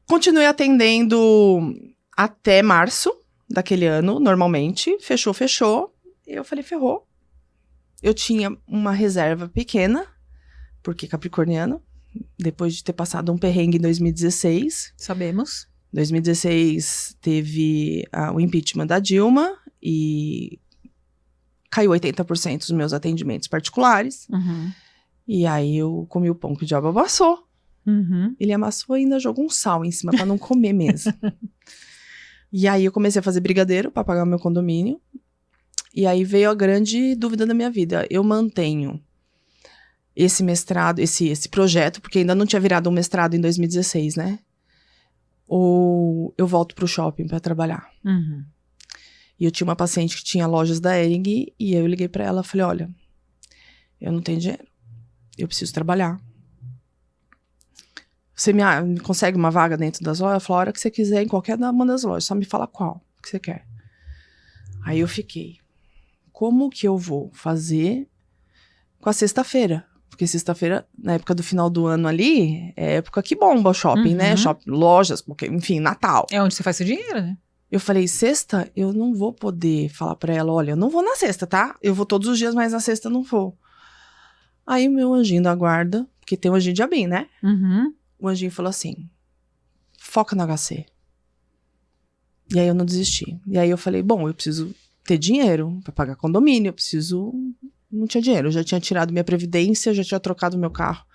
Continuei atendendo até março daquele ano, normalmente. Fechou. Eu falei, ferrou. Eu tinha uma reserva pequena, porque capricorniano, depois de ter passado um perrengue em 2016. Sabemos. 2016 teve o impeachment da Dilma e caiu 80% dos meus atendimentos particulares. E aí eu comi o pão que o diabo amassou. Ele amassou e ainda jogou um sal em cima pra não comer mesmo. E aí eu comecei a fazer brigadeiro pra pagar o meu condomínio. E aí veio a grande dúvida da minha vida. Eu mantenho esse mestrado, esse projeto, porque ainda não tinha virado um mestrado em 2016, né? Ou eu volto pro shopping pra trabalhar. E eu tinha uma paciente que tinha lojas da Hering, e eu liguei pra ela e falei, olha, eu não tenho dinheiro, eu preciso trabalhar. Você me consegue uma vaga dentro das lojas? Ela falou, a hora que você quiser, em qualquer uma das lojas, só me fala qual que você quer. Aí eu fiquei, como que eu vou fazer com a sexta-feira? Porque sexta-feira, na época do final do ano ali, é época que bomba o shopping, né? Shopping, lojas, enfim, Natal. É onde você faz seu dinheiro, né? Eu falei, sexta, eu não vou poder falar pra ela, olha, eu não vou na sexta, tá? Eu vou todos os dias, mas na sexta eu não vou. Aí o meu anjinho da guarda, porque tem o anjinho de Abim, né? O anjinho falou assim, foca no HC. E aí eu não desisti. E aí eu falei, bom, eu preciso ter dinheiro pra pagar condomínio, não tinha dinheiro, eu já tinha tirado minha previdência, já tinha trocado meu carro.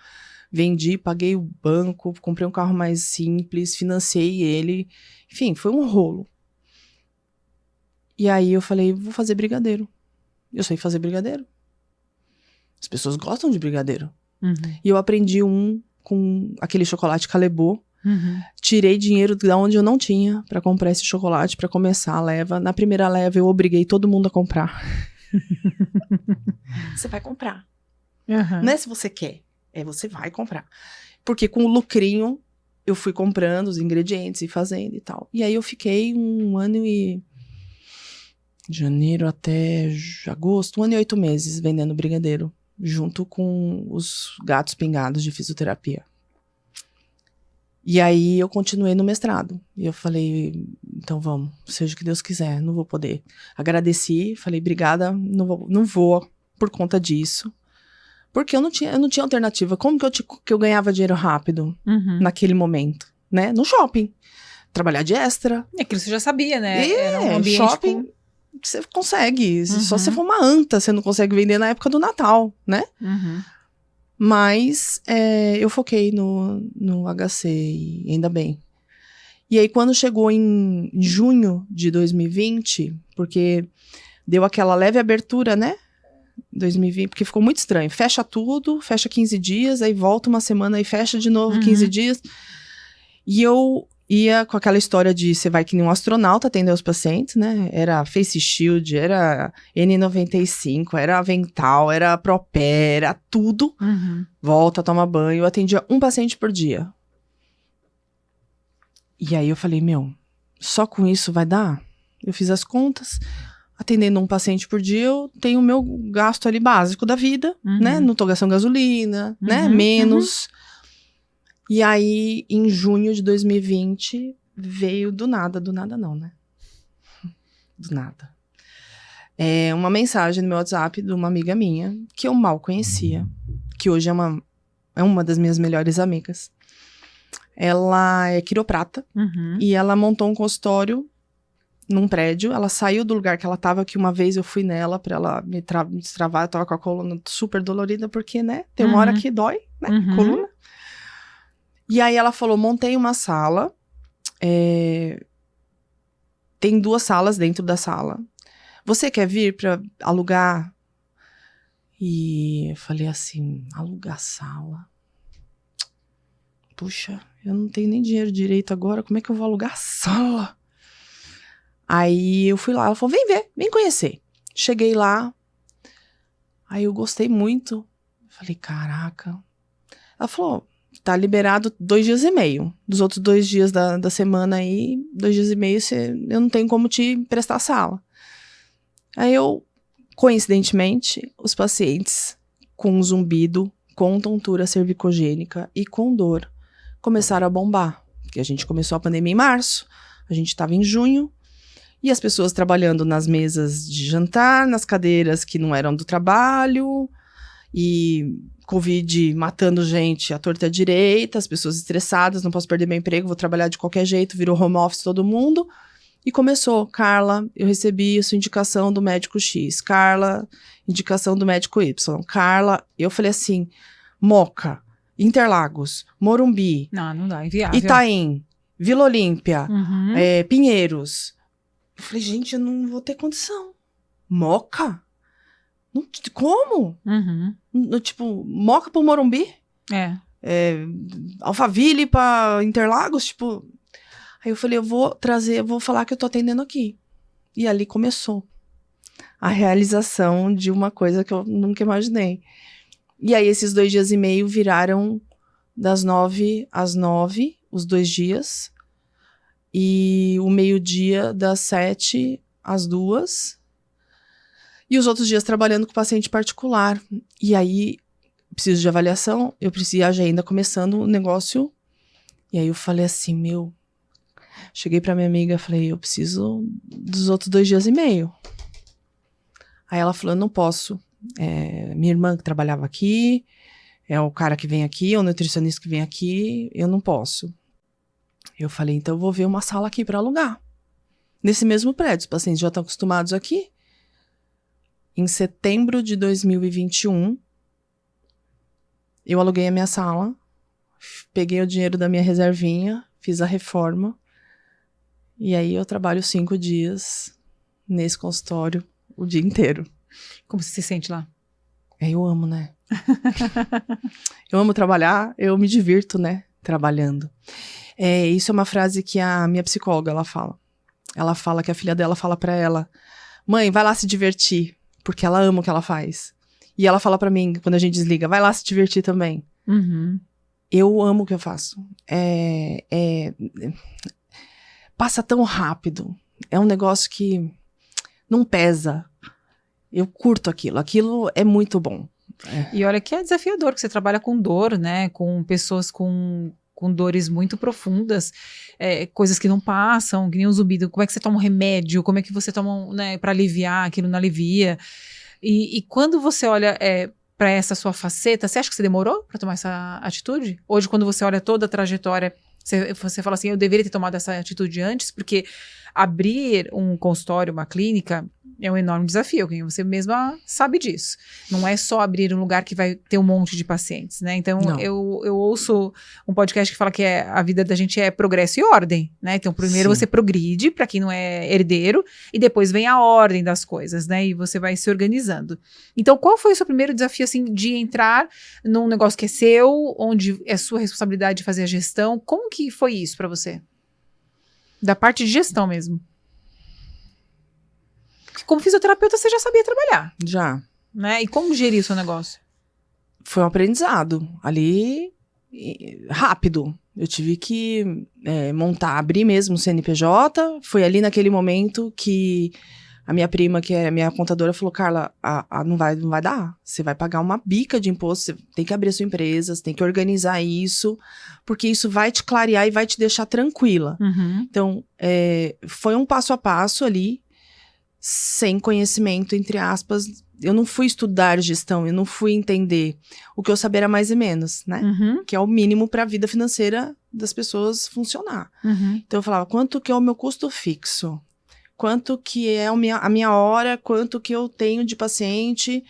Vendi, paguei o banco, comprei um carro mais simples, financiei ele. Enfim, foi um rolo. E aí eu falei, vou fazer brigadeiro. Eu sei fazer brigadeiro. As pessoas gostam de brigadeiro. Uhum. E eu aprendi com aquele chocolate Calebo. Uhum. Tirei dinheiro de onde eu não tinha pra comprar esse chocolate, pra começar a leva. Na primeira leva, eu obriguei todo mundo a comprar. Você vai comprar. Uhum. Não é se você quer, você vai comprar. Porque com o lucrinho, eu fui comprando os ingredientes e fazendo e tal. E aí eu fiquei 1 ano e... de janeiro até agosto, 1 ano e 8 meses vendendo brigadeiro. Junto com os gatos pingados de fisioterapia. E aí eu continuei no mestrado. E eu falei, então vamos, seja o que Deus quiser, não vou poder. Agradeci, falei, obrigada, não vou por conta disso. Porque eu não tinha alternativa. Como que eu ganhava dinheiro rápido naquele momento, né? No shopping. Trabalhar de extra. É aquilo que você já sabia, né? Era um ambiente shopping, você consegue. Só se for uma anta, você não consegue vender na época do Natal, né? Mas eu foquei no HC, e ainda bem. E aí, quando chegou em junho de 2020, porque deu aquela leve abertura, né? 2020, porque ficou muito estranho. Fecha tudo, fecha 15 dias, aí volta uma semana e fecha de novo 15 dias. E eu ia com aquela história de você vai que nem um astronauta atender os pacientes, né? Era Face Shield, era N95, era Avental, era Propé, era tudo. Volta, toma banho. Eu atendia um paciente por dia. E aí eu falei, só com isso vai dar? Eu fiz as contas. Atendendo um paciente por dia, eu tenho o meu gasto ali básico da vida, né? Não tô gastando gasolina, né? Menos. E aí, em junho de 2020, veio do nada não, né? Do nada. Uma mensagem no meu WhatsApp de uma amiga minha, que eu mal conhecia, que hoje é uma das minhas melhores amigas. Ela é quiroprata, e ela montou um consultório num prédio. Ela saiu do lugar que ela tava, que uma vez eu fui nela pra ela me destravar, eu tava com a coluna super dolorida, porque, né, tem uma hora que dói, né, coluna. E aí ela falou, montei uma sala, tem 2 salas dentro da sala. Você quer vir pra alugar? E eu falei assim, alugar sala? Puxa, eu não tenho nem dinheiro direito agora, como é que eu vou alugar sala? Aí eu fui lá, ela falou, vem ver, vem conhecer. Cheguei lá, aí eu gostei muito. Falei, caraca. Ela falou, tá liberado 2 dias e meio. Dos outros 2 dias da semana aí, 2 dias e meio, eu não tenho como te emprestar a sala. Aí eu, coincidentemente, os pacientes com zumbido, com tontura cervicogênica e com dor começaram a bombar. Porque a gente começou a pandemia em março, a gente tava em junho, e as pessoas trabalhando nas mesas de jantar, nas cadeiras que não eram do trabalho, e Covid matando gente à torta e à direita, as pessoas estressadas, não posso perder meu emprego, vou trabalhar de qualquer jeito, virou home office todo mundo. E começou, Carla, eu recebi a sua indicação do médico X, Carla, indicação do médico Y, Carla, eu falei assim, Moca, Interlagos, Morumbi, não dá, inviável. Itaim, Vila Olímpia, Pinheiros. Eu falei, gente, eu não vou ter condição. Moca? Não, como? Tipo, Moca pro Morumbi? Alphaville pra Interlagos? Tipo... Aí eu falei, eu vou falar que eu tô atendendo aqui. E ali começou a realização de uma coisa que eu nunca imaginei. E aí esses 2 dias e meio viraram das 9 às 9, os 2 dias. E o meio-dia das 7 às 2. E os outros dias trabalhando com paciente particular. E aí, preciso de avaliação, eu preciso de agenda começando o negócio. E aí eu falei assim, cheguei pra minha amiga, falei, eu preciso dos outros 2 dias e meio. Aí ela falou, não posso. Minha irmã que trabalhava aqui, é o cara que vem aqui, é o nutricionista que vem aqui, eu não posso. Eu falei, então eu vou ver uma sala aqui pra alugar. Nesse mesmo prédio, os pacientes já estão acostumados aqui. Em setembro de 2021, eu aluguei a minha sala, peguei o dinheiro da minha reservinha, fiz a reforma, e aí eu trabalho 5 dias nesse consultório o dia inteiro. Como você se sente lá? Eu amo, né? Eu amo trabalhar, eu me divirto, né? Trabalhando. Isso é uma frase que a minha psicóloga, ela fala. Ela fala que a filha dela fala pra ela: mãe, vai lá se divertir, porque ela ama o que ela faz. E ela fala pra mim, quando a gente desliga, vai lá se divertir também. Uhum. Eu amo o que eu faço. Passa tão rápido. É um negócio que não pesa. Eu curto aquilo. Aquilo é muito bom. E olha que é desafiador, que você trabalha com dor, né? Com pessoas com dores muito profundas, coisas que não passam, que nem um zumbido. Como é que você toma um remédio? Como é que você toma, né, para aliviar, aquilo não alivia? E quando você olha para essa sua faceta, você acha que você demorou para tomar essa atitude? Hoje, quando você olha toda a trajetória, você fala assim, eu deveria ter tomado essa atitude antes, porque abrir um consultório, uma clínica, é um enorme desafio, quem você mesma sabe disso. Não é só abrir um lugar que vai ter um monte de pacientes, né? Então, eu ouço um podcast que fala que a vida da gente é progresso e ordem, né? Então, primeiro você progride, para quem não é herdeiro, e depois vem a ordem das coisas, né? E você vai se organizando. Então, qual foi o seu primeiro desafio, assim, de entrar num negócio que é seu, onde é sua responsabilidade de fazer a gestão? Como que foi isso para você? Da parte de gestão mesmo. Porque como fisioterapeuta, você já sabia trabalhar. Já. Né? E como gerir o seu negócio? Foi um aprendizado. Ali, rápido. Eu tive que abrir mesmo o CNPJ. Foi ali naquele momento que a minha prima, que é minha contadora, falou: Carla, não vai dar. Você vai pagar uma bica de imposto, você tem que abrir a sua empresa, você tem que organizar isso, porque isso vai te clarear e vai te deixar tranquila. Uhum. Então, foi um passo a passo ali, sem conhecimento, entre aspas. Eu não fui estudar gestão, eu não fui entender. O que eu sabia era mais e menos, né? Uhum. Que é o mínimo para a vida financeira das pessoas funcionar. Uhum. Então, eu falava, quanto que é o meu custo fixo? Quanto que é a minha hora, quanto que eu tenho de paciente,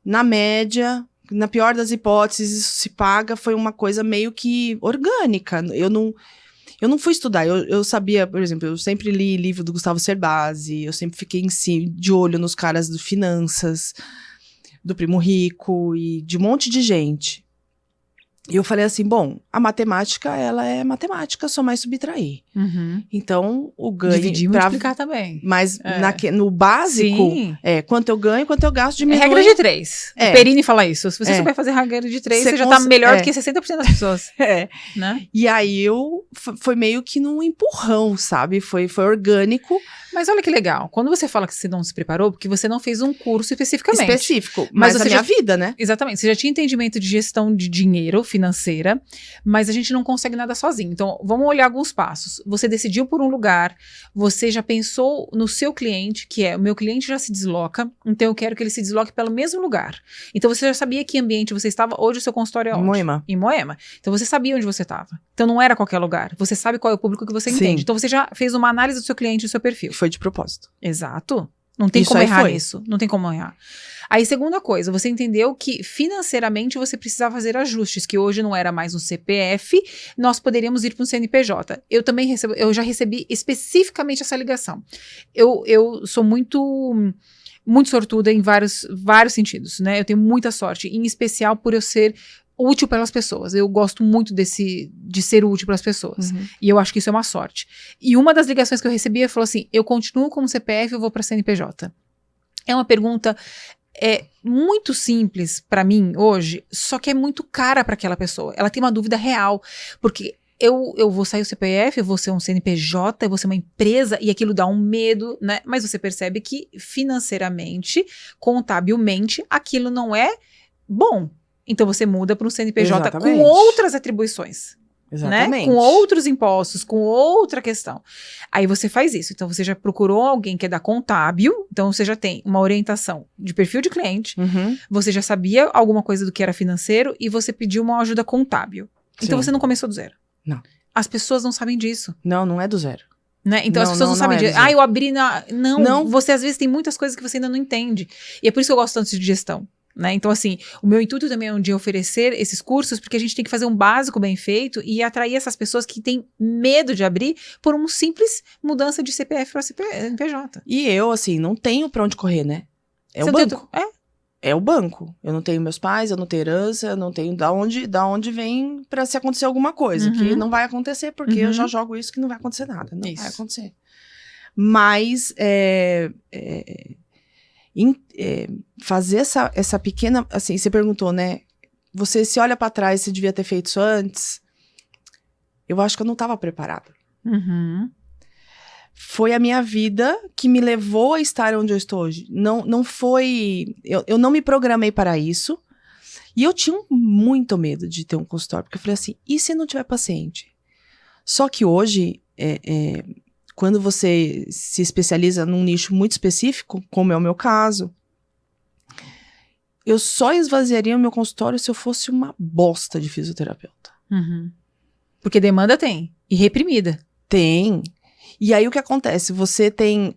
na média, na pior das hipóteses, isso se paga, foi uma coisa meio que orgânica. Eu não fui estudar, eu sabia, por exemplo, eu sempre li livro do Gustavo Cerbasi, eu sempre fiquei de olho nos caras do Finanças, do Primo Rico e de um monte de gente. E eu falei assim, bom, a matemática, ela é matemática, só mais subtrair. Uhum. Então, o ganho... Dividir e multiplicar também. Mas no básico, Sim. Quanto eu ganho, quanto eu gasto, diminui. É regra de 3. O Perini fala isso. Se você souber fazer regra de 3, você já tá melhor do que 60% das pessoas. Né? E aí, foi meio que num empurrão, sabe? Foi orgânico. Mas olha que legal. Quando você fala que você não se preparou, porque você não fez um curso especificamente. Específico. Mas a minha vida, né? Exatamente. Você já tinha entendimento de gestão de dinheiro financeira, mas a gente não consegue nada sozinho. Então, vamos olhar alguns passos. Você decidiu por um lugar, você já pensou no seu cliente, que o meu cliente já se desloca, então eu quero que ele se desloque pelo mesmo lugar. Então, você já sabia que ambiente você estava. Hoje o seu consultório é onde? Em Moema. Então, você sabia onde você estava. Então, não era qualquer lugar. Você sabe qual é o público que você entende. Então, você já fez uma análise do seu cliente e do seu perfil. Foi de propósito. Exato. Não tem como errar nisso. Não tem como errar. Aí, segunda coisa, você entendeu que financeiramente você precisava fazer ajustes, que hoje não era mais um CPF, nós poderíamos ir para um CNPJ. Eu já recebi especificamente essa ligação. Eu sou muito sortuda em vários sentidos, né? Eu tenho muita sorte, em especial por eu ser útil pelas pessoas. Eu gosto muito de ser útil para as pessoas. Uhum. E eu acho que isso é uma sorte. E uma das ligações que eu recebi falou assim, eu continuo como CPF, eu vou para CNPJ. É uma pergunta muito simples para mim hoje, só que é muito cara para aquela pessoa. Ela tem uma dúvida real, porque eu vou sair do CPF, eu vou ser um CNPJ, eu vou ser uma empresa, e aquilo dá um medo, né? Mas você percebe que financeiramente, contabilmente, aquilo não é bom. Então você muda para um CNPJ Exatamente. com outras atribuições. Exatamente. Né? Com outros impostos, com outra questão. Aí você faz isso. Então você já procurou alguém que é da contábil, então você já tem uma orientação de perfil de cliente, você já sabia alguma coisa do que era financeiro e você pediu uma ajuda contábil. Então você não começou do zero. Não. As pessoas não sabem disso. Não é do zero. Né? Então as pessoas não sabem disso. Eu abri na... Não, você às vezes tem muitas coisas que você ainda não entende. E é por isso que eu gosto tanto de gestão. Né? Então, assim, o meu intuito também é um dia oferecer esses cursos, porque a gente tem que fazer um básico bem feito e atrair essas pessoas que têm medo de abrir por uma simples mudança de CPF para CNPJ. E eu, assim, não tenho pra onde correr, né? É o banco. é o banco. Eu não tenho meus pais, eu não tenho herança, eu não tenho da onde vem pra se acontecer alguma coisa. Que não vai acontecer, porque eu já jogo isso que não vai acontecer nada. Não vai acontecer. Mas fazer essa pequena... Assim, você perguntou, né? Você se olha pra trás, você devia ter feito isso antes. Eu acho que eu não estava preparada. Foi a minha vida que me levou a estar onde eu estou hoje. Não foi... Eu não me programei para isso. E eu tinha muito medo de ter um consultório. Porque eu falei assim, e se não tiver paciente? Só que hoje, quando você se especializa num nicho muito específico, como é o meu caso, eu só esvaziaria o meu consultório se eu fosse uma bosta de fisioterapeuta. Porque demanda tem. E reprimida. Tem. E aí o que acontece? Você tem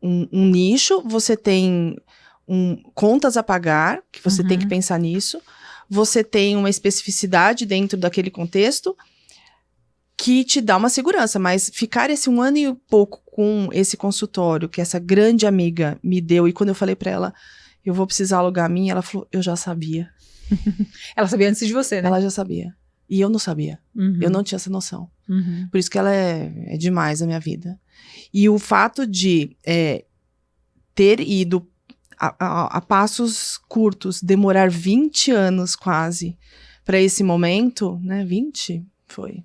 um nicho, você tem contas a pagar, que você tem que pensar nisso. Você tem uma especificidade dentro daquele contexto que te dá uma segurança. Mas ficar esse 1 ano e pouco com esse consultório que essa grande amiga me deu, e quando eu falei pra ela, eu vou precisar alugar a minha, ela falou, eu já sabia. Ela sabia antes de você, né? Ela já sabia. E eu não sabia. Eu não tinha essa noção. Por isso que ela é demais na minha vida. E o fato de ter ido a passos curtos, demorar 20 anos quase para esse momento, né? 20 foi.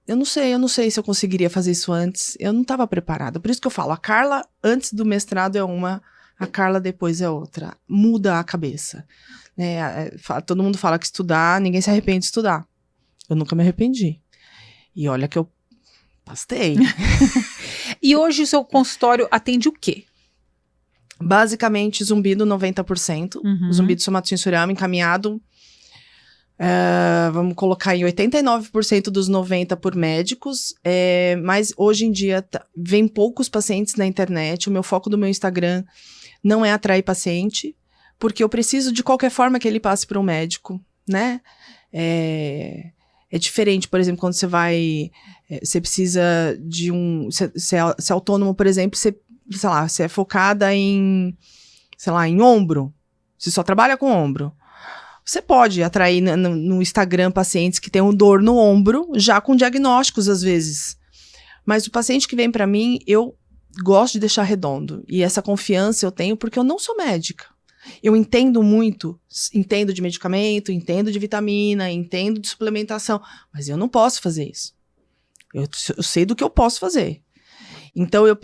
Eu não sei se eu conseguiria fazer isso antes. Eu não estava preparada. Por isso que eu falo, a Carla antes do mestrado é uma, a Carla depois é outra. Muda a cabeça. Todo mundo fala que estudar, ninguém se arrepende de estudar. Eu nunca me arrependi. E olha que eu pastei. E hoje o seu consultório atende o quê? Basicamente, zumbido 90%. Zumbido somatosensorial encaminhado. Vamos colocar em 89% dos 90% por médicos. Mas hoje em dia vem poucos pacientes na internet. O meu foco do meu Instagram não é atrair paciente. Porque eu preciso de qualquer forma que ele passe para um médico, né? É diferente, por exemplo, quando você vai... Você precisa de Você é autônomo, por exemplo, você é focada em ombro. Você só trabalha com ombro. Você pode atrair no Instagram pacientes que têm dor no ombro, já com diagnósticos, às vezes. Mas o paciente que vem para mim, eu gosto de deixar redondo. E essa confiança eu tenho porque eu não sou médica. Eu entendo muito, entendo de medicamento, entendo de vitamina, entendo de suplementação, mas eu não posso fazer isso. Eu sei do que eu posso fazer. Então, eu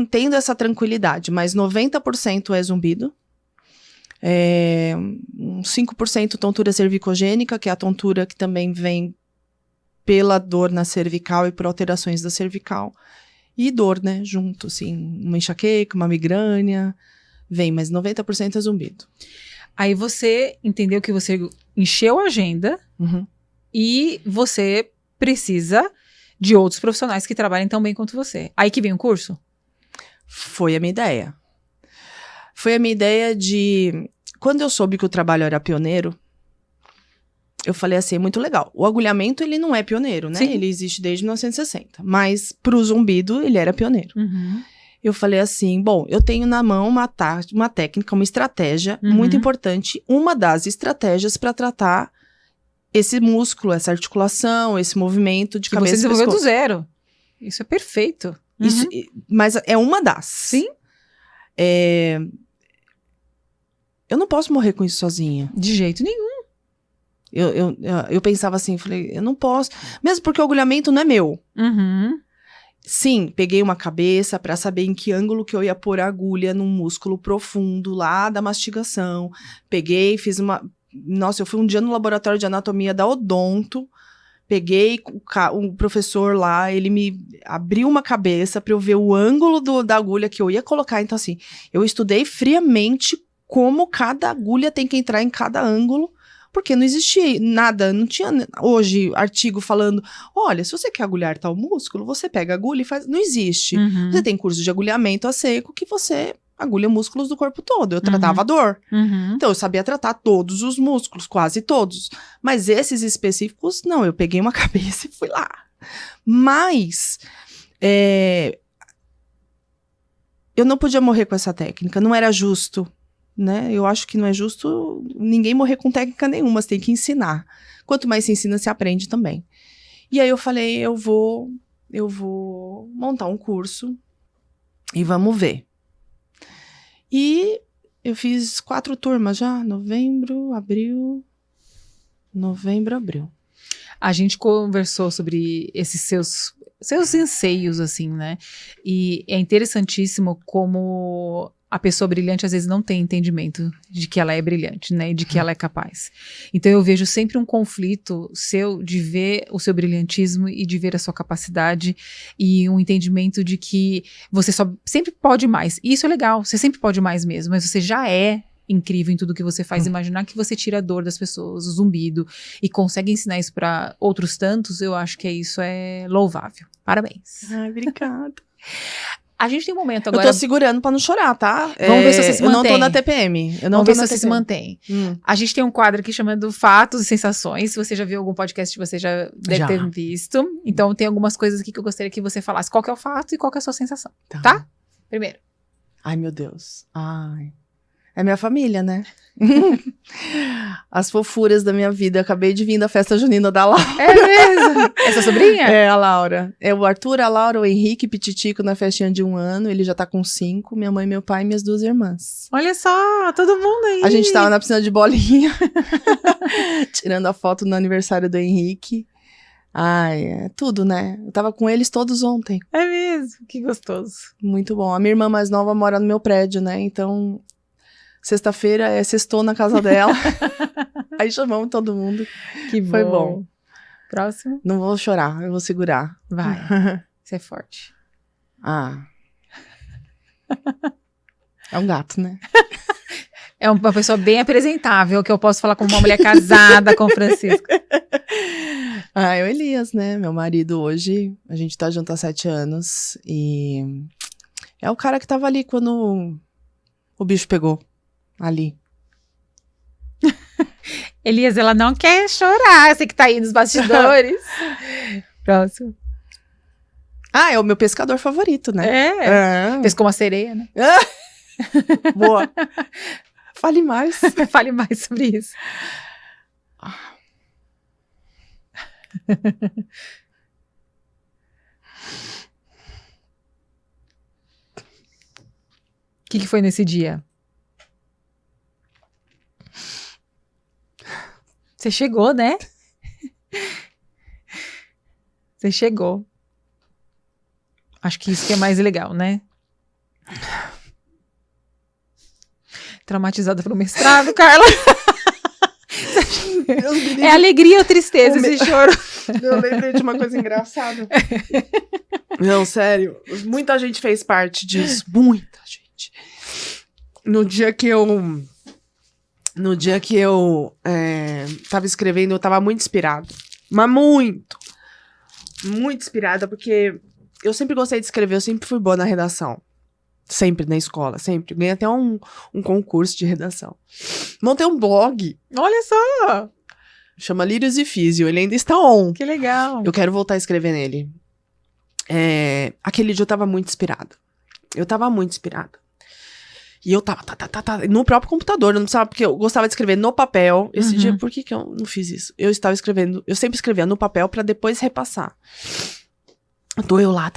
tendo essa tranquilidade, mas 90% é zumbido, 5% tontura cervicogênica, que é a tontura que também vem pela dor na cervical e por alterações da cervical, e dor, né, junto, assim, uma enxaqueca, uma migrânia... Vem, mas 90% é zumbido. Aí você entendeu que você encheu a agenda e você precisa de outros profissionais que trabalhem tão bem quanto você. Aí que vem o curso? Foi a minha ideia. Foi a minha ideia de... Quando eu soube que o trabalho era pioneiro, eu falei assim, muito legal. O agulhamento, ele não é pioneiro, né? Sim. Ele existe desde 1960. Mas pro zumbido, ele era pioneiro. Eu falei assim, bom, eu tenho na mão uma técnica, uma estratégia muito importante, uma das estratégias para tratar esse músculo, essa articulação, esse movimento de cabeça e pescoço. Você desenvolveu do zero. Isso é perfeito. Isso, mas é uma das. Sim. Eu não posso morrer com isso sozinha. De jeito nenhum. Eu pensava assim, falei, eu não posso. Mesmo porque o agulhamento não é meu. Sim, peguei uma cabeça para saber em que ângulo que eu ia pôr a agulha num músculo profundo lá da mastigação. Peguei, fiz uma... Nossa, eu fui um dia no laboratório de anatomia da Odonto, peguei o professor lá, ele me abriu uma cabeça para eu ver o ângulo da agulha que eu ia colocar. Então, assim, eu estudei friamente como cada agulha tem que entrar em cada ângulo, porque não existia nada, não tinha hoje artigo falando, olha, se você quer agulhar tal músculo, você pega a agulha e faz... Não existe. Você tem curso de agulhamento a seco que você agulha músculos do corpo todo. Eu tratava a dor. Então, eu sabia tratar todos os músculos, quase todos. Mas esses específicos, não. Eu peguei uma cabeça e fui lá. Mas... eu não podia morrer com essa técnica, não era justo, né? Eu acho que não é justo ninguém morrer com técnica nenhuma, você tem que ensinar. Quanto mais se ensina, se aprende também. E aí eu falei, eu vou montar um curso e vamos ver. E eu fiz 4 turmas já, novembro, abril. A gente conversou sobre esses seus anseios, assim, né? E é interessantíssimo como a pessoa brilhante às vezes não tem entendimento de que ela é brilhante, né? E de que ela é capaz. Então eu vejo sempre um conflito seu de ver o seu brilhantismo e de ver a sua capacidade e um entendimento de que você sempre pode mais. E isso é legal, você sempre pode mais mesmo, mas você já é incrível em tudo que você faz. Imaginar que você tira a dor das pessoas, o zumbido, e consegue ensinar isso para outros tantos, eu acho que isso é louvável. Parabéns. Ai, obrigada. A gente tem um momento agora... Eu tô segurando pra não chorar, tá? Vamos ver se você se mantém. Eu não tô na TPM. Vamos ver se você se mantém. A gente tem um quadro aqui chamado Fatos e Sensações. Se você já viu algum podcast, você já deve ter visto. Então, tem algumas coisas aqui que eu gostaria que você falasse. Qual que é o fato e qual que é a sua sensação, tá? Primeiro. Ai, meu Deus. Ai... É minha família, né? As fofuras da minha vida. Eu acabei de vir da festa junina da Laura. É mesmo? Essa sobrinha? É, a Laura. É o Arthur, a Laura, o Henrique, Pititico na festinha de 1 ano. Ele já tá com 5. Minha mãe, meu pai e minhas 2 irmãs. Olha só, todo mundo aí. A gente tava na piscina de bolinha. Tirando a foto no aniversário do Henrique. Ai, é tudo, né? Eu tava com eles todos ontem. É mesmo? Que gostoso. Muito bom. A minha irmã mais nova mora no meu prédio, né? Então... Sexta-feira é sextou na casa dela. Aí chamamos todo mundo. Que bom. Foi bom. Próximo. Não vou chorar, eu vou segurar. Vai. Você é forte. Ah. É um gato, né? É uma pessoa bem apresentável, que eu posso falar como uma mulher casada com o Francisco. Ah, é o Elias, né? Meu marido hoje. A gente tá junto há 7 anos. E é o cara que tava ali quando o bicho pegou. Ali. Elias, ela não quer chorar. Eu sei que tá aí nos bastidores. Próximo. Ah, é o meu pescador favorito, né? Pescou uma sereia, né? Boa. Fale mais. Fale mais sobre isso. O que foi nesse dia? Você chegou, né? Você chegou. Acho que isso que é mais legal, né? Traumatizada pelo mestrado, Carla. É alegria ou tristeza esse choro? Eu lembrei de uma coisa engraçada. Não, sério. Muita gente fez parte disso. Muita gente. No dia que eu tava escrevendo, eu tava muito inspirada. Mas muito. Muito inspirada, porque eu sempre gostei de escrever, eu sempre fui boa na redação. Sempre na escola, sempre. Ganhei até um concurso de redação. Montei um blog. Olha só! Chama Lírios e Físio, ele ainda está on. Que legal. Eu quero voltar a escrever nele. Aquele dia eu tava muito inspirada. E eu tava no próprio computador, eu não precisava, porque eu gostava de escrever no papel. Esse dia, por que eu não fiz isso? Eu estava escrevendo, eu sempre escrevia no papel pra depois repassar. Tô eu lá,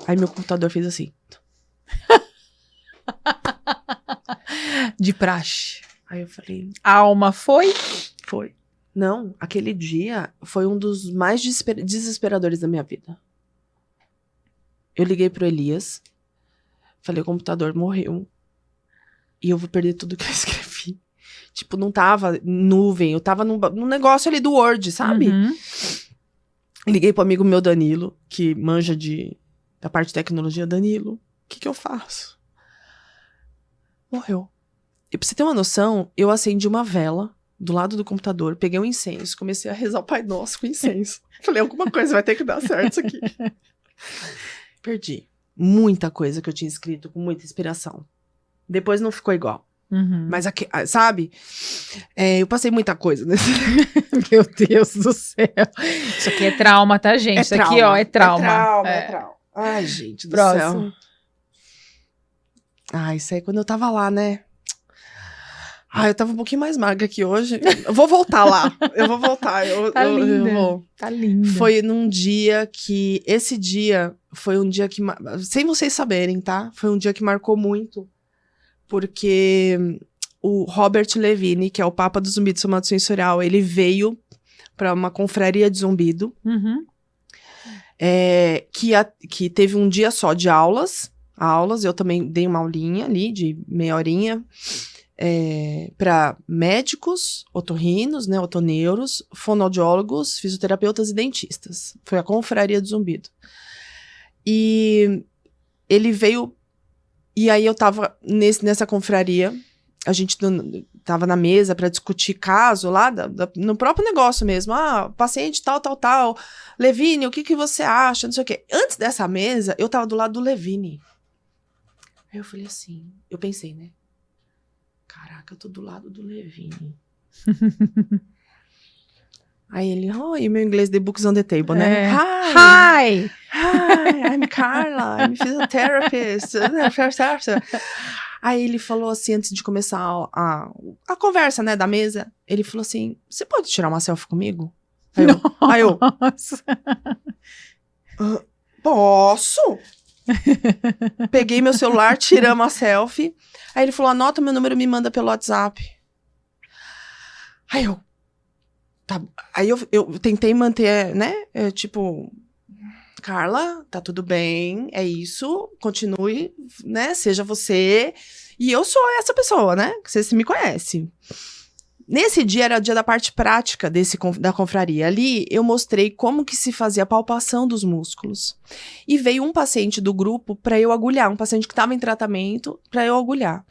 Aí meu computador fez assim. De praxe. Aí eu falei... A alma foi? Foi. Não, aquele dia foi um dos mais desesperadores da minha vida. Eu liguei pro Elias. Falei, o computador morreu. E eu vou perder tudo que eu escrevi. Tipo, não tava nuvem. Eu tava num negócio ali do Word, sabe? Liguei pro amigo meu, Danilo, que manja da parte de tecnologia. Danilo, o que eu faço? Morreu. E pra você ter uma noção, eu acendi uma vela do lado do computador, peguei um incenso, comecei a rezar o Pai Nosso com incenso. Falei, alguma coisa vai ter que dar certo isso aqui. Perdi. Muita coisa que eu tinha escrito, com muita inspiração. Depois não ficou igual. Mas, sabe? Eu passei muita coisa nesse... Meu Deus do céu. Isso aqui é trauma, tá, gente? Isso aqui, ó, é trauma. É trauma. Ai, gente do céu. Isso aí quando eu tava lá, né? Eu tava um pouquinho mais magra que hoje. Eu vou voltar lá. Eu vou voltar. Tá linda. Eu vou. Tá linda. Foi num dia que... Esse dia foi um dia que... Sem vocês saberem, tá? Foi um dia que marcou muito. Porque o Robert Levine, que é o Papa do Zumbido Somatosensorial, ele veio pra uma confraria de zumbido. Uhum. Que teve um dia só de aulas. Eu também dei uma aulinha ali, de meia horinha. Para médicos, otorrinos, né, otoneuros, fonoaudiólogos, fisioterapeutas e dentistas. Foi a confraria do zumbido. E ele veio... E aí eu tava nessa confraria, a gente tava na mesa para discutir caso lá, no próprio negócio mesmo. Paciente tal. Levine, o que você acha? Não sei o quê. Antes dessa mesa, eu tava do lado do Levine. Aí eu falei assim, eu pensei, né? Caraca, eu tô do lado do Levine. Aí ele, e meu inglês, the books on the table, né? Hi, I'm Carla, I'm physiotherapist. Aí ele falou assim, antes de começar a conversa, né, da mesa, ele falou assim, você pode tirar uma selfie comigo? Aí eu posso? Peguei meu celular, tiramos a selfie. Aí ele falou, anota meu número e me manda pelo WhatsApp. Aí eu... Tá. Aí eu tentei manter, né? Tipo, Carla, tá tudo bem, é isso, continue, né? Seja você. E eu sou essa pessoa, né? Você me conhece. Nesse dia era o dia da parte prática da confraria. Ali eu mostrei como que se fazia a palpação dos músculos. E veio um paciente do grupo para eu agulhar, um paciente que estava em tratamento para eu agulhar.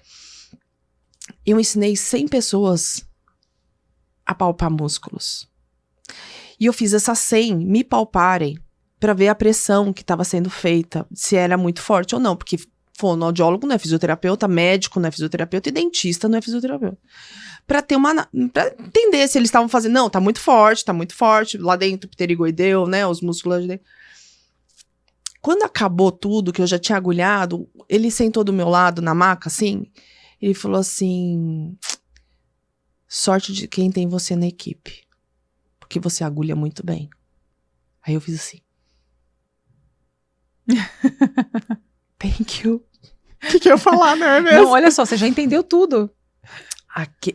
Eu ensinei 100 pessoas a palpar músculos. E eu fiz essas 100 me palparem para ver a pressão que estava sendo feita, se era muito forte ou não, porque fonoaudiólogo não é fisioterapeuta, médico não é fisioterapeuta e dentista não é fisioterapeuta. Pra entender se eles estavam fazendo, não, tá muito forte, lá dentro, pterigoideu, né, os músculos de dentro. Quando acabou tudo, que eu já tinha agulhado, ele sentou do meu lado na maca, assim, ele falou assim, sorte de quem tem você na equipe, porque você agulha muito bem. Aí eu fiz assim. Thank you. O que eu ia falar, não é mesmo? Não, olha só, você já entendeu tudo.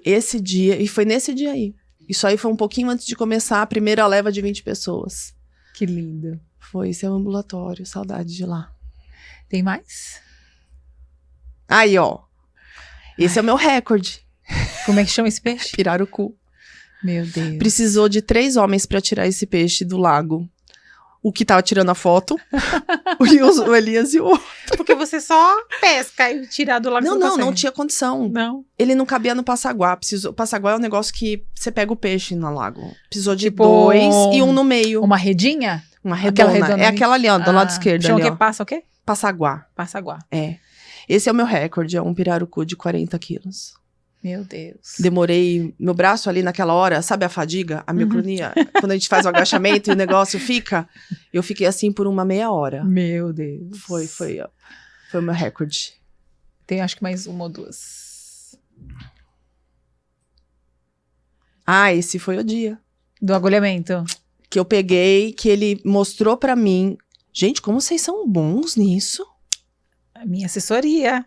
Esse dia, e foi nesse dia aí. Isso aí foi um pouquinho antes de começar a primeira leva de 20 pessoas. Que lindo. Foi, esse é o ambulatório, saudade de lá. Tem mais? Aí, ó. Esse é o meu recorde. Como é que chama esse peixe? Pirarucu. Meu Deus. Precisou de 3 homens pra tirar esse peixe do lago. O que tava tirando a foto, o Elias e o outro. Porque você só pesca e tirar do lago. Não tinha condição. Não. Ele não cabia no passaguá. O passaguá é um negócio que você pega o peixe no lago. Precisou de 2 e um no meio. Uma redinha? Uma redonda. Aquela redonda é aquela ali, ó, do lado esquerdo. Chama ali, o quê? Passa o quê? Passaguá. Passaguá. É. Esse é o meu recorde, é um pirarucu de 40 quilos. Meu Deus. Demorei, meu braço ali naquela hora, sabe a fadiga, a mioclonia? Quando a gente faz o agachamento e o negócio fica, eu fiquei assim por uma meia hora. Meu Deus. Foi o meu recorde. Tem acho que mais uma ou duas. Esse foi o dia. Do agulhamento. Que eu peguei, que ele mostrou pra mim. Gente, como vocês são bons nisso? A minha assessoria.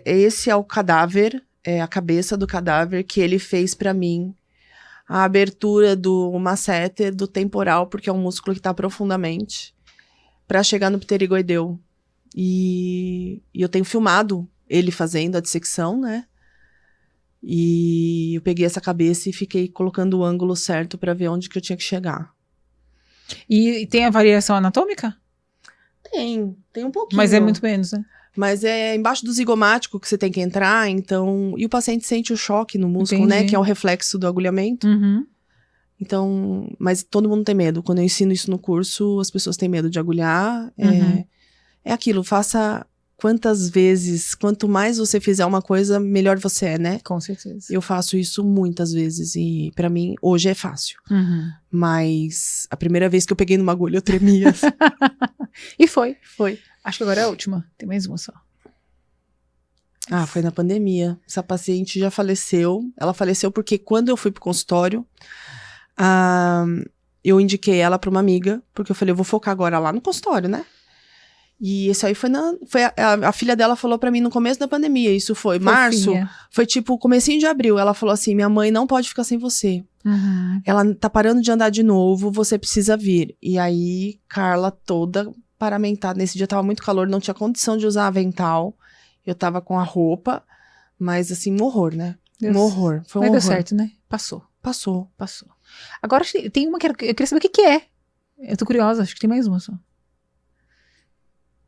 Esse é o cadáver, é a cabeça do cadáver que ele fez pra mim. A abertura do masseter, do temporal, porque é um músculo que tá profundamente, pra chegar no pterigoideu. E eu tenho filmado ele fazendo a dissecção, né? E eu peguei essa cabeça e fiquei colocando o ângulo certo pra ver onde que eu tinha que chegar. E tem a variação anatômica? Tem um pouquinho. Mas é muito menos, né? Mas é embaixo do zigomático que você tem que entrar, então... E o paciente sente o choque no músculo, Entendi. né? Que é o reflexo do agulhamento. Uhum. Então... Mas todo mundo tem medo. Quando eu ensino isso no curso, as pessoas têm medo de agulhar. Uhum. É aquilo, faça quantas vezes, quanto mais você fizer uma coisa, melhor você é, né? Com certeza. Eu faço isso muitas vezes e pra mim hoje é fácil. Uhum. Mas a primeira vez que eu peguei numa agulha eu tremia. E foi. Foi. Acho que agora é a última. Tem mais uma só. Ah, foi na pandemia. Essa paciente já faleceu. Ela faleceu porque quando eu fui pro consultório, eu indiquei ela pra uma amiga, porque eu falei, eu vou focar agora lá no consultório, né? E isso aí foi a filha dela falou pra mim no começo da pandemia, isso foi março, foi tipo comecinho de abril, ela falou assim, minha mãe não pode ficar sem você. Uhum. Ela tá parando de andar de novo, você precisa vir. E aí, Carla toda paramentada, nesse dia tava muito calor, não tinha condição de usar avental, eu tava com a roupa, mas assim, um horror, né? Um horror, foi um Mas horror. deu certo, né? Passou. Passou. Agora tem uma que eu queria saber o que é. Eu tô curiosa, acho que tem mais uma só.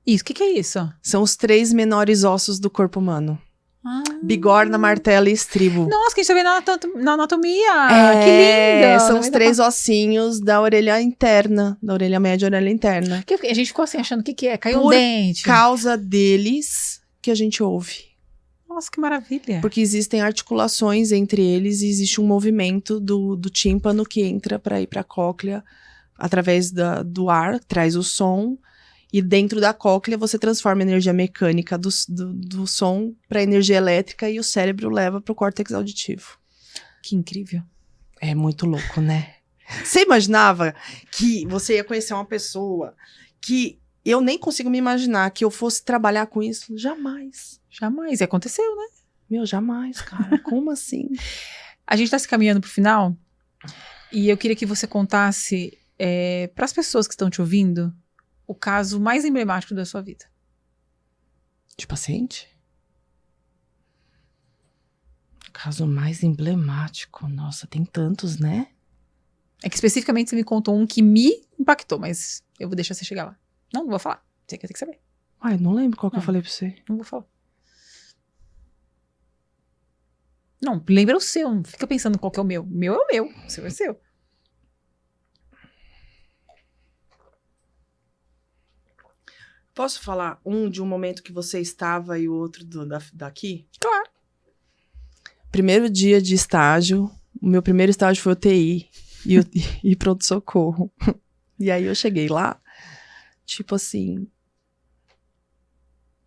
Isso, o que é isso? São os 3 menores ossos do corpo humano. Ah. Bigorna, martela e estribo. Nossa, que a gente tá vendo na anatomia. Que linda. São os 3 ossinhos da orelha interna, da orelha média e orelha interna. A gente ficou assim, achando o que é. Caiu um Por dente. Causa deles que a gente ouve. Nossa, que maravilha. Porque existem articulações entre eles e existe um movimento do tímpano que entra para ir para a cóclea através do ar, traz o som. E dentro da cóclea você transforma a energia mecânica do som para energia elétrica e o cérebro leva para o córtex auditivo. Que incrível. É muito louco, né? Você imaginava que você ia conhecer uma pessoa que eu nem consigo me imaginar que eu fosse trabalhar com isso? Jamais. Jamais. E aconteceu, né? Meu, jamais, cara. Como assim? A gente tá se caminhando pro final e eu queria que você contasse para as pessoas que estão te ouvindo o caso mais emblemático da sua vida. De paciente? O caso mais emblemático. Nossa, tem tantos, né? É que especificamente você me contou um que me impactou, mas eu vou deixar você chegar lá. Não vou falar. Você que tem que saber. Ai, não lembro qual que eu falei pra você. Não vou falar. Não, lembra o seu. Não fica pensando qual que é o meu. O meu é o meu. O seu é o seu. Posso falar de um momento que você estava e o outro daqui? Claro. Primeiro dia de estágio, o meu primeiro estágio foi UTI e pronto-socorro. E aí eu cheguei lá, tipo assim,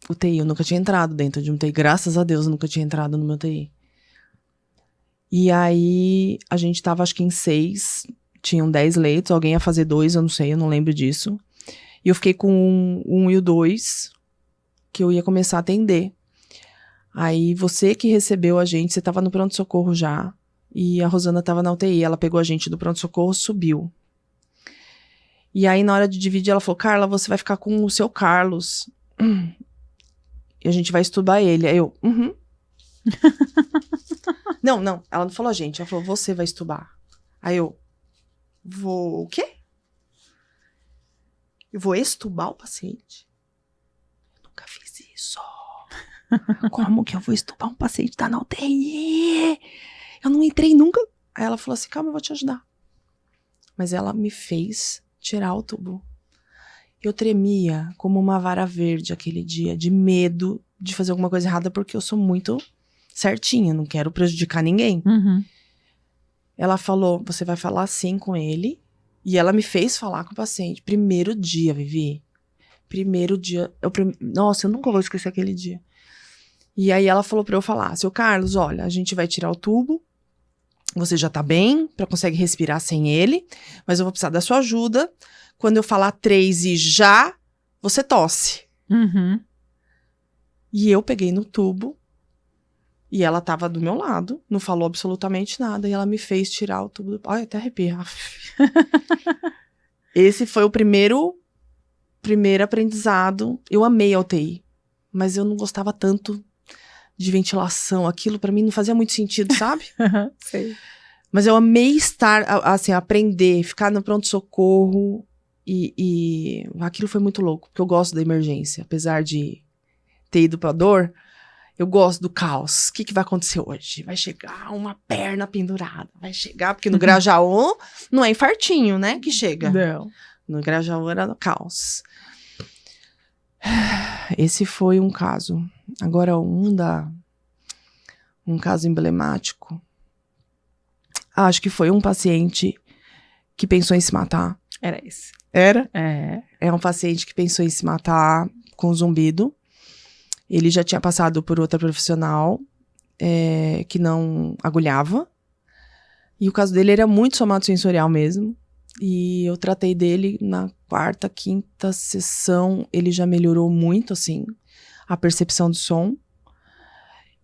UTI, eu nunca tinha entrado dentro de um UTI, graças a Deus eu nunca tinha entrado no meu UTI. E aí a gente tava acho que em 6, tinham 10 leitos, alguém ia fazer 2, eu não sei, eu não lembro disso. E eu fiquei com um e o 2, que eu ia começar a atender. Aí você que recebeu a gente, você tava no pronto-socorro já, e a Rosana tava na UTI, ela pegou a gente do pronto-socorro, subiu. E aí na hora de dividir, ela falou, Carla, você vai ficar com o seu Carlos, e a gente vai estubar ele. Aí eu, Não, ela não falou a gente, ela falou, você vai estubar. Aí eu, o quê? Eu vou estubar o paciente? Eu nunca fiz isso. Como que eu vou estubar um paciente que tá na UTI? Eu não entrei nunca. Aí ela falou assim, calma, eu vou te ajudar. Mas ela me fez tirar o tubo. Eu tremia como uma vara verde aquele dia, de medo de fazer alguma coisa errada, porque eu sou muito certinha, não quero prejudicar ninguém. Uhum. Ela falou, você vai falar assim com ele. E ela me fez falar com o paciente. Primeiro dia, Vivi. Primeiro dia. Nossa, eu nunca vou esquecer aquele dia. E aí ela falou pra eu falar, seu Carlos, olha, a gente vai tirar o tubo. Você já tá bem, consegue respirar sem ele. Mas eu vou precisar da sua ajuda. Quando eu falar 3 e já, você tosse. Uhum. E eu peguei no tubo. E ela tava do meu lado, não falou absolutamente nada. E ela me fez tirar o tubo. Ai, até arrepia. Esse foi o primeiro aprendizado. Eu amei a UTI, mas eu não gostava tanto de ventilação. Aquilo pra mim não fazia muito sentido, sabe? Sei. Mas eu amei estar, assim, aprender, ficar no pronto-socorro. E aquilo foi muito louco, porque eu gosto da emergência. Apesar de ter ido pra dor, eu gosto do caos. O que vai acontecer hoje? Vai chegar uma perna pendurada. Vai chegar, porque no Grajaú não é infartinho, né? Que chega. Não. No Grajaú era no caos. Esse foi um caso. Agora, um caso emblemático. Acho que foi um paciente que pensou em se matar. Era esse. Era? É um paciente que pensou em se matar com zumbido. Ele já tinha passado por outra profissional que não agulhava. E o caso dele era muito somatosensorial mesmo. E eu tratei dele na 4ª, 5ª sessão. Ele já melhorou muito, assim, a percepção do som.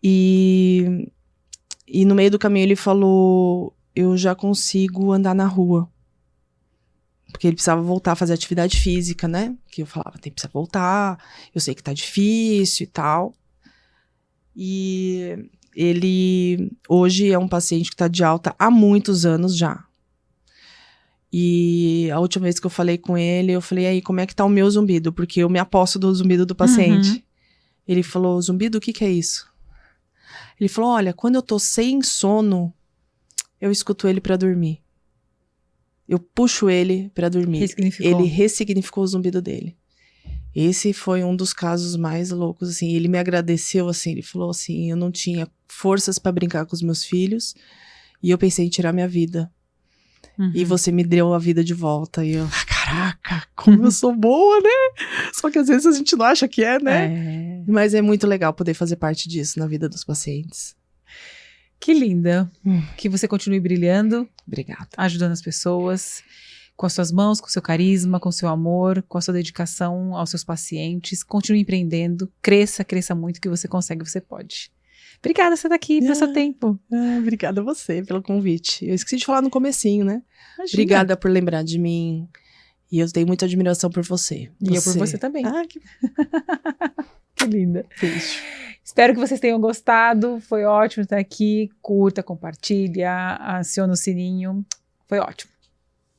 E no meio do caminho ele falou, eu já consigo andar na rua. Porque ele precisava voltar a fazer atividade física, né? Que eu falava, precisa voltar, eu sei que tá difícil e tal. E ele hoje é um paciente que tá de alta há muitos anos já. E a última vez que eu falei com ele, eu falei, aí, como é que tá o meu zumbido? Porque eu me aposto do zumbido do paciente. Ele falou, zumbido, o que é isso? Ele falou, olha, quando eu tô sem sono, eu escuto ele pra dormir. Eu puxo ele pra dormir. Ele ressignificou o zumbido dele. Esse foi um dos casos mais loucos, assim. Ele me agradeceu, assim, ele falou assim, eu não tinha forças pra brincar com os meus filhos e eu pensei em tirar minha vida. E você me deu a vida de volta. E eu, caraca, como eu sou boa, né? Só que às vezes a gente não acha que é, né? Mas é muito legal poder fazer parte disso na vida dos pacientes. Que linda. Que você continue brilhando. Obrigada. Ajudando as pessoas. Com as suas mãos, com o seu carisma, com o seu amor, com a sua dedicação aos seus pacientes. Continue empreendendo. Cresça, cresça muito, que você consegue, você pode. Obrigada por você estar aqui, pelo seu tempo. Obrigada a você pelo convite. Eu esqueci de falar no comecinho, né? Imagina. Obrigada por lembrar de mim. E eu tenho muita admiração por você. E eu por você também. Que... que linda. Beijo. Espero que vocês tenham gostado. Foi ótimo estar aqui. Curta, compartilha, aciona o sininho. Foi ótimo.